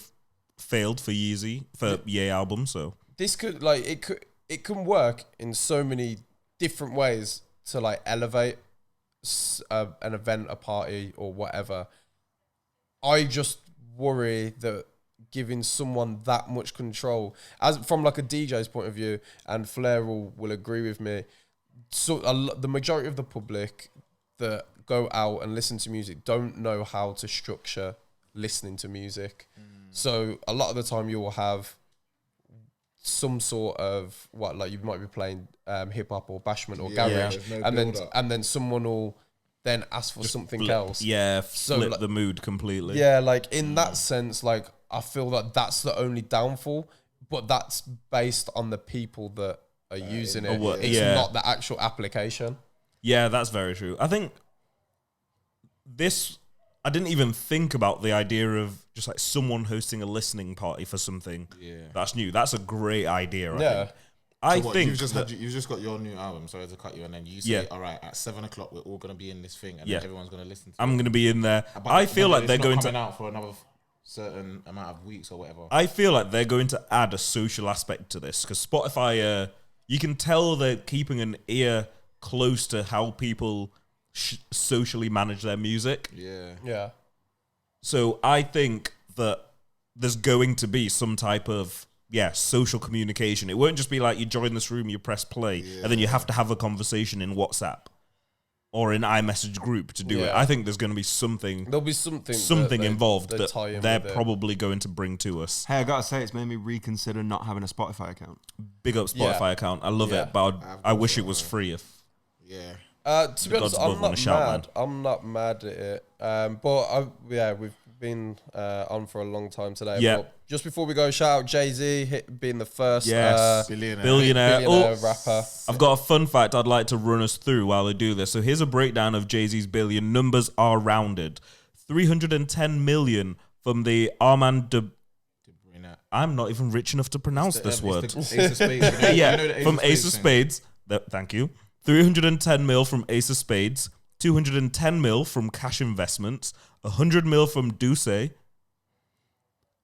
failed for Yeezy for Ye album, so this could it can work in so many different ways to like elevate an event, a party, or whatever. I just worry that giving someone that much control, as from like a DJ's point of view, and Flair will agree with me. So the majority of the public that go out and listen to music don't know how to structure listening to music. So a lot of the time you will have some sort of you might be playing hip hop or bashment or garage, and then someone will then ask for something else. Yeah, flip the mood completely. Yeah, like in that sense, like I feel that that's the only downfall, but that's based on the people that are using it. It's not the actual application. Yeah, that's very true. I think I didn't even think about the idea of just like someone hosting a listening party for something that's new. That's a great idea. I think you've just got your new album. Sorry to cut you, and then you say, all right, at 7:00 we're all gonna be in this thing, and then everyone's gonna listen to it. I'm gonna be in there. But I feel like they're going to coming out for another certain amount of weeks or whatever. I feel like they're going to add a social aspect to this, because Spotify, you can tell they're keeping an ear close to how people socially manage their music. Yeah. So I think that there's going to be some type of social communication. It won't just be like you join this room, you press play, and then you have to have a conversation in WhatsApp or in iMessage group to do it. I think there's going to be something. There'll be something involved that that they're probably going to bring to us. Hey, I gotta say, it's made me reconsider not having a Spotify account. Big up Spotify account. I love it, but I wish it was free. To be honest, I'm not mad at it. But we've been on for a long time today. Yeah. But just before we go, shout out Jay-Z being the first billionaire rapper. I've got a fun fact I'd like to run us through while I do this. So here's a breakdown of Jay-Z's billion. Numbers are rounded. 310 million from the I'm not even rich enough to pronounce this word. Ace of Spades. From Ace of Spades. Thank you. 310 mil from Ace of Spades. 210 mil from Cash Investments. 100 mil from Duce.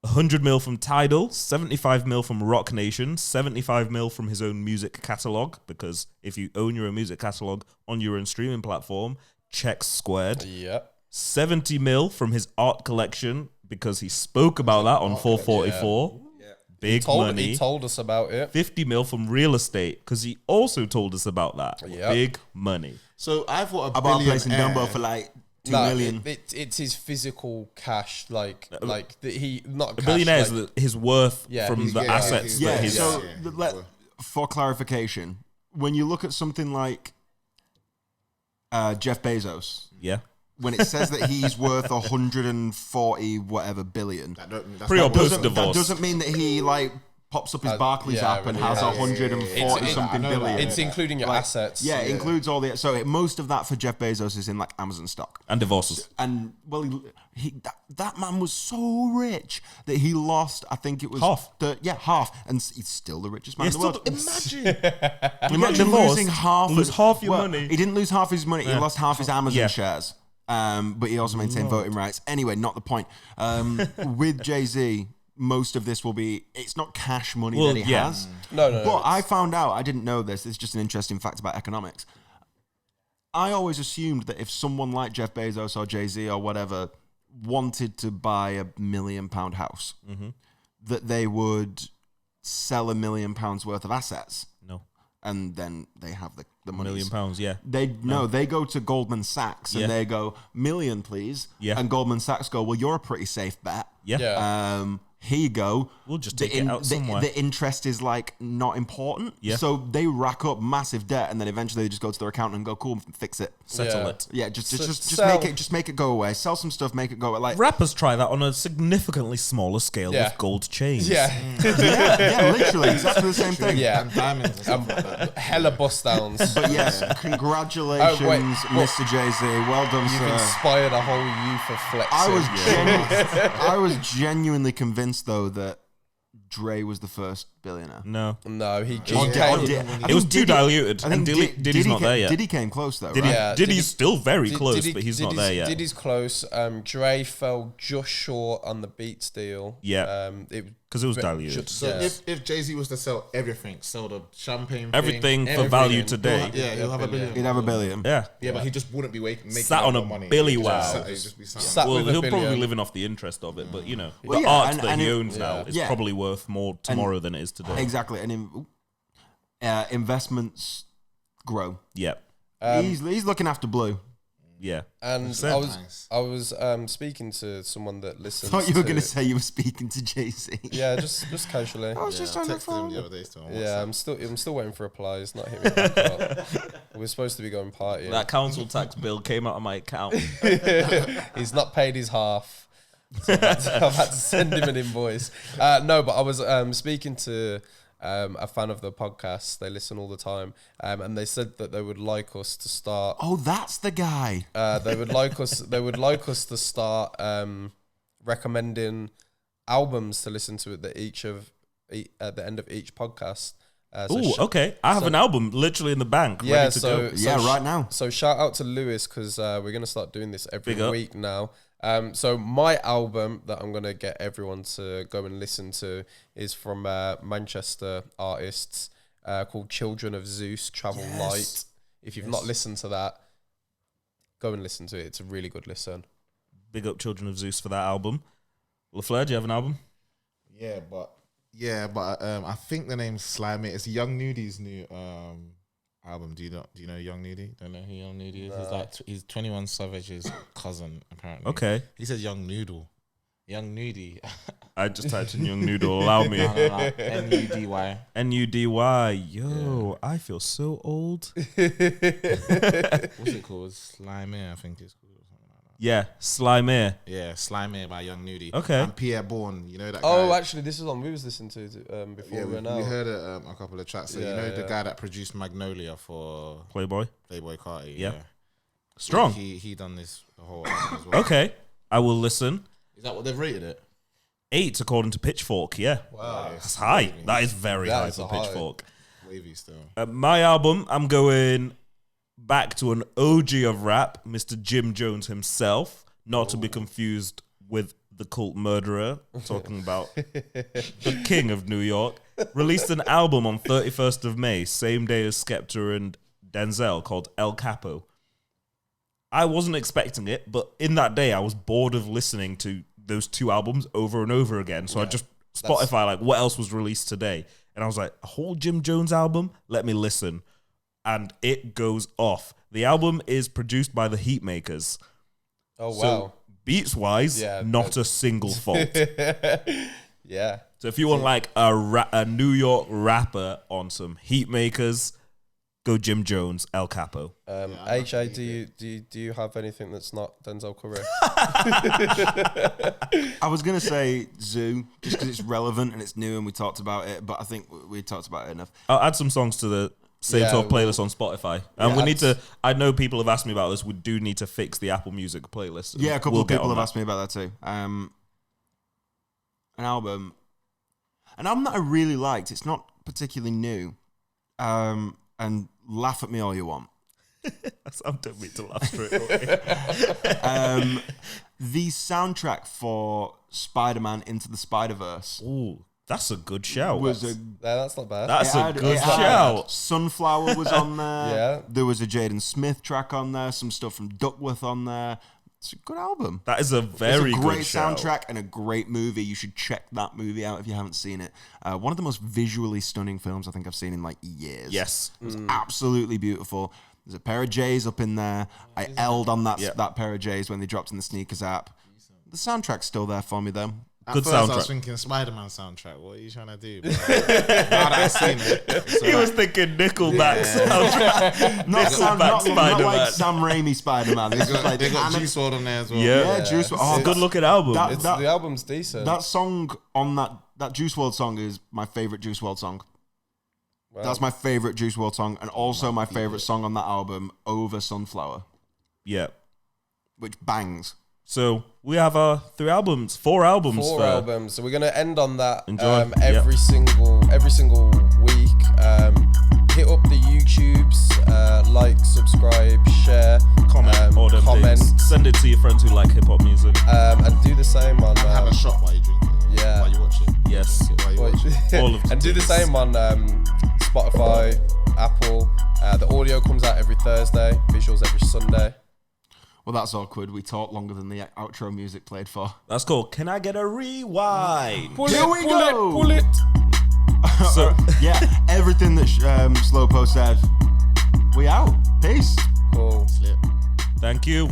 100 mil from Tidal, 75 mil from Rock Nation, 75 mil from his own music catalog, because if you own your own music catalog on your own streaming platform, checks squared. Yep. 70 mil from his art collection, because he spoke about that on 444. Yeah. Big money. He told us about it. 50 mil from real estate, because he also told us about that. Yep. Big money. So I thought I bought a place in Dumbo for like 2 million. It's his physical cash, he not a cash, billionaire is his worth from the assets that he's. So for clarification, when you look at something like Jeff Bezos, when it says that he's worth 140 whatever billion, pre or post divorce, that doesn't mean that he pops up his Barclays app and has 140 something billion. It's including your assets. Yeah, it includes all the. So most of that for Jeff Bezos is in Amazon stock and divorces. And that man was so rich that he lost. I think it was half. Half, and he's still the richest man in the world. Imagine losing half. Lose half your money. He didn't lose half his money. He lost half his Amazon shares. But he also maintained voting rights. Anyway, not the point. With Jay-Z, most of this will be, it's not cash money that he has. No. But I found out, I didn't know this. It's just an interesting fact about economics. I always assumed that if someone like Jeff Bezos or Jay-Z or whatever wanted to buy $1 million house, that they would sell £1 million worth of assets. No. And then they have the money. £1 million, They go to Goldman Sachs and they go, million, please. Yeah. And Goldman Sachs go, well, you're a pretty safe bet. Yeah. Here you go. We'll just take it out somewhere. The interest is not important. Yeah. So they rack up massive debt and then eventually they just go to their accountant and go, cool, fix it. Settle it. Yeah, just make it go away. Sell some stuff, make it go away. Rappers try that on a significantly smaller scale with gold chains. Yeah. Literally, exactly the same thing. Yeah. And diamonds and stuff like that. Hella bust downs. But yes, congratulations, Mr. Jay-Z. Well done, sir. You've inspired a whole youth of flexing. I was genuinely convinced though that Dre was the first billionaire. No, he it was too diluted. And Diddy's not there yet. Diddy came close though. Right? Diddy's still very close, but he's not there yet. Diddy's close. Dre fell just short on the Beats deal. Yeah, because it was diluted. So if Jay-Z was to sell everything, sell the champagne, everything for value today, he'll have $1 billion. He'd have $1 billion. Yeah, but he just wouldn't be making sat on a money. Billy wow. Well, he'll probably be living off the interest of it, but the art that he owns now is probably worth more tomorrow than it is today. Exactly, and investments grow. Yeah, he's looking after Blue. Yeah, and I was speaking to someone that listens. I thought you were going to say you were speaking to Jay-Z. Yeah, just casually. I was just on the phone. The other day still. I'm still waiting for a reply. He's not hit me back up. We're supposed to be going partying. That council tax bill came out of my account. He's not paid his half. So I've had to send him an invoice. No, but I was speaking to a fan of the podcast. They listen all the time, and they said that they would like us to start. Oh, that's the guy. They would like us. They would like us to start recommending albums to listen to at the end of each podcast. Okay. I have an album literally in the bank, ready to go. Right now. So shout out to Lewis because we're gonna start doing this every week now. So my album that I'm gonna get everyone to go and listen to is from Manchester artists called Children of Zeus Travel Light. If you've not listened to that, go and listen to it. It's a really good listen. Big up Children of Zeus for that album. LaFlare, do you have an album? Yeah, but I think the name's Slime. It's Young Nudi's new album. Do you know Young Nudie? Don't know who Young Nudie is? He's 21 Savage's cousin, apparently. Okay. He says Young Noodle. Young Nudie. I just typed in Young Noodle. Allow me. No. Nudy. Nudy. Yo, I feel so old. What's it called? Slime, I think it's called. Yeah, Slime. Yeah, Slime by Young Nudie. Okay. And Pierre Bourne, you know that guy? Oh, actually, this is on we was listening to before Yeah, we went we out. heard a couple of tracks. So you know the guy that produced Magnolia for Playboy Carti? Yeah. Strong. He done this the whole album as well. Okay, I will listen. Is that what they've rated it? 8 according to Pitchfork. Yeah. Wow. That's high. That is very That high is for high. Pitchfork. Wavy still. My album, I'm going back to an OG of rap, Mr. Jim Jones himself, not to be confused with the cult murderer, talking about the king of New York, released an album on 31st of May, same day as Skepta and Denzel, called El Capo. I wasn't expecting it, but in that day, I was bored of listening to those two albums over and over again. So I just Spotify, like, what else was released today? And I was like, a whole Jim Jones album? Let me listen. And it goes off. The album is produced by the Heatmakers. Oh, wow. So beats-wise, not a single fault. Yeah. So if you want like a New York rapper on some Heatmakers, go Jim Jones, El Capo. AJ, do you have anything that's not Denzel Curry? I was going to say Zoo, just because it's relevant and it's new and we talked about it, but I think we talked about it enough. I'll add some songs to the Same Talk playlist on Spotify. And we need to, I know people have asked me about this, we do need to fix the Apple Music playlist. Yeah, a couple of people have asked me about that too. An album that I really liked, it's not particularly new, and laugh at me all you want. I don't mean to laugh straight away. The soundtrack for Spider-Man Into the Spider-Verse. Ooh, that's a good shout. That's not bad. That's a good shout. Sunflower was on there. Yeah. There was a Jaden Smith track on there, some stuff from Duckworth on there. It's a good album. That is a very it's a good great shout. soundtrack and a great movie. You should check that movie out if you haven't seen it. One of the most visually stunning films I think I've seen in like years. Yes. It was absolutely beautiful. There's a pair of J's up in there. I L'd on that pair of J's when they dropped in the sneakers app. The soundtrack's still there for me though. At Good first, I was soundtrack. thinking Spider-Man soundtrack. What are you trying to do? Bro? Now that I've seen it, He was thinking Nickelback soundtrack. Not Spider-Man. like Sam Raimi Spider-Man. they got Juice WRLD on there as well. Yeah. Juice WRLD. It's a good looking album. The album's decent. That song on that Juice WRLD song is my favorite Juice WRLD song. Wow. That's my favorite Juice WRLD song, and also my favorite song on that album over Sunflower, Yeah. which bangs. So we have our 4 albums. Four for- albums. So we're gonna end on that. Enjoy. Every single week. Hit up the YouTubes, like, subscribe, share, Comment, all them comment, things. Send it to your friends who like hip hop music. and do the same on. Have a shot while you drink it. Yeah. While you watch it. Yes. While you watch it. All of the and do the things. same on Spotify, Apple. The audio comes out every Thursday. Visuals every Sunday. Well, that's awkward. We talked longer than the outro music played for. That's cool. Can I get a rewind? Here we go. Pull it. So Yeah, everything that Slowpo said. We out. Peace. Cool. Slip. thank you.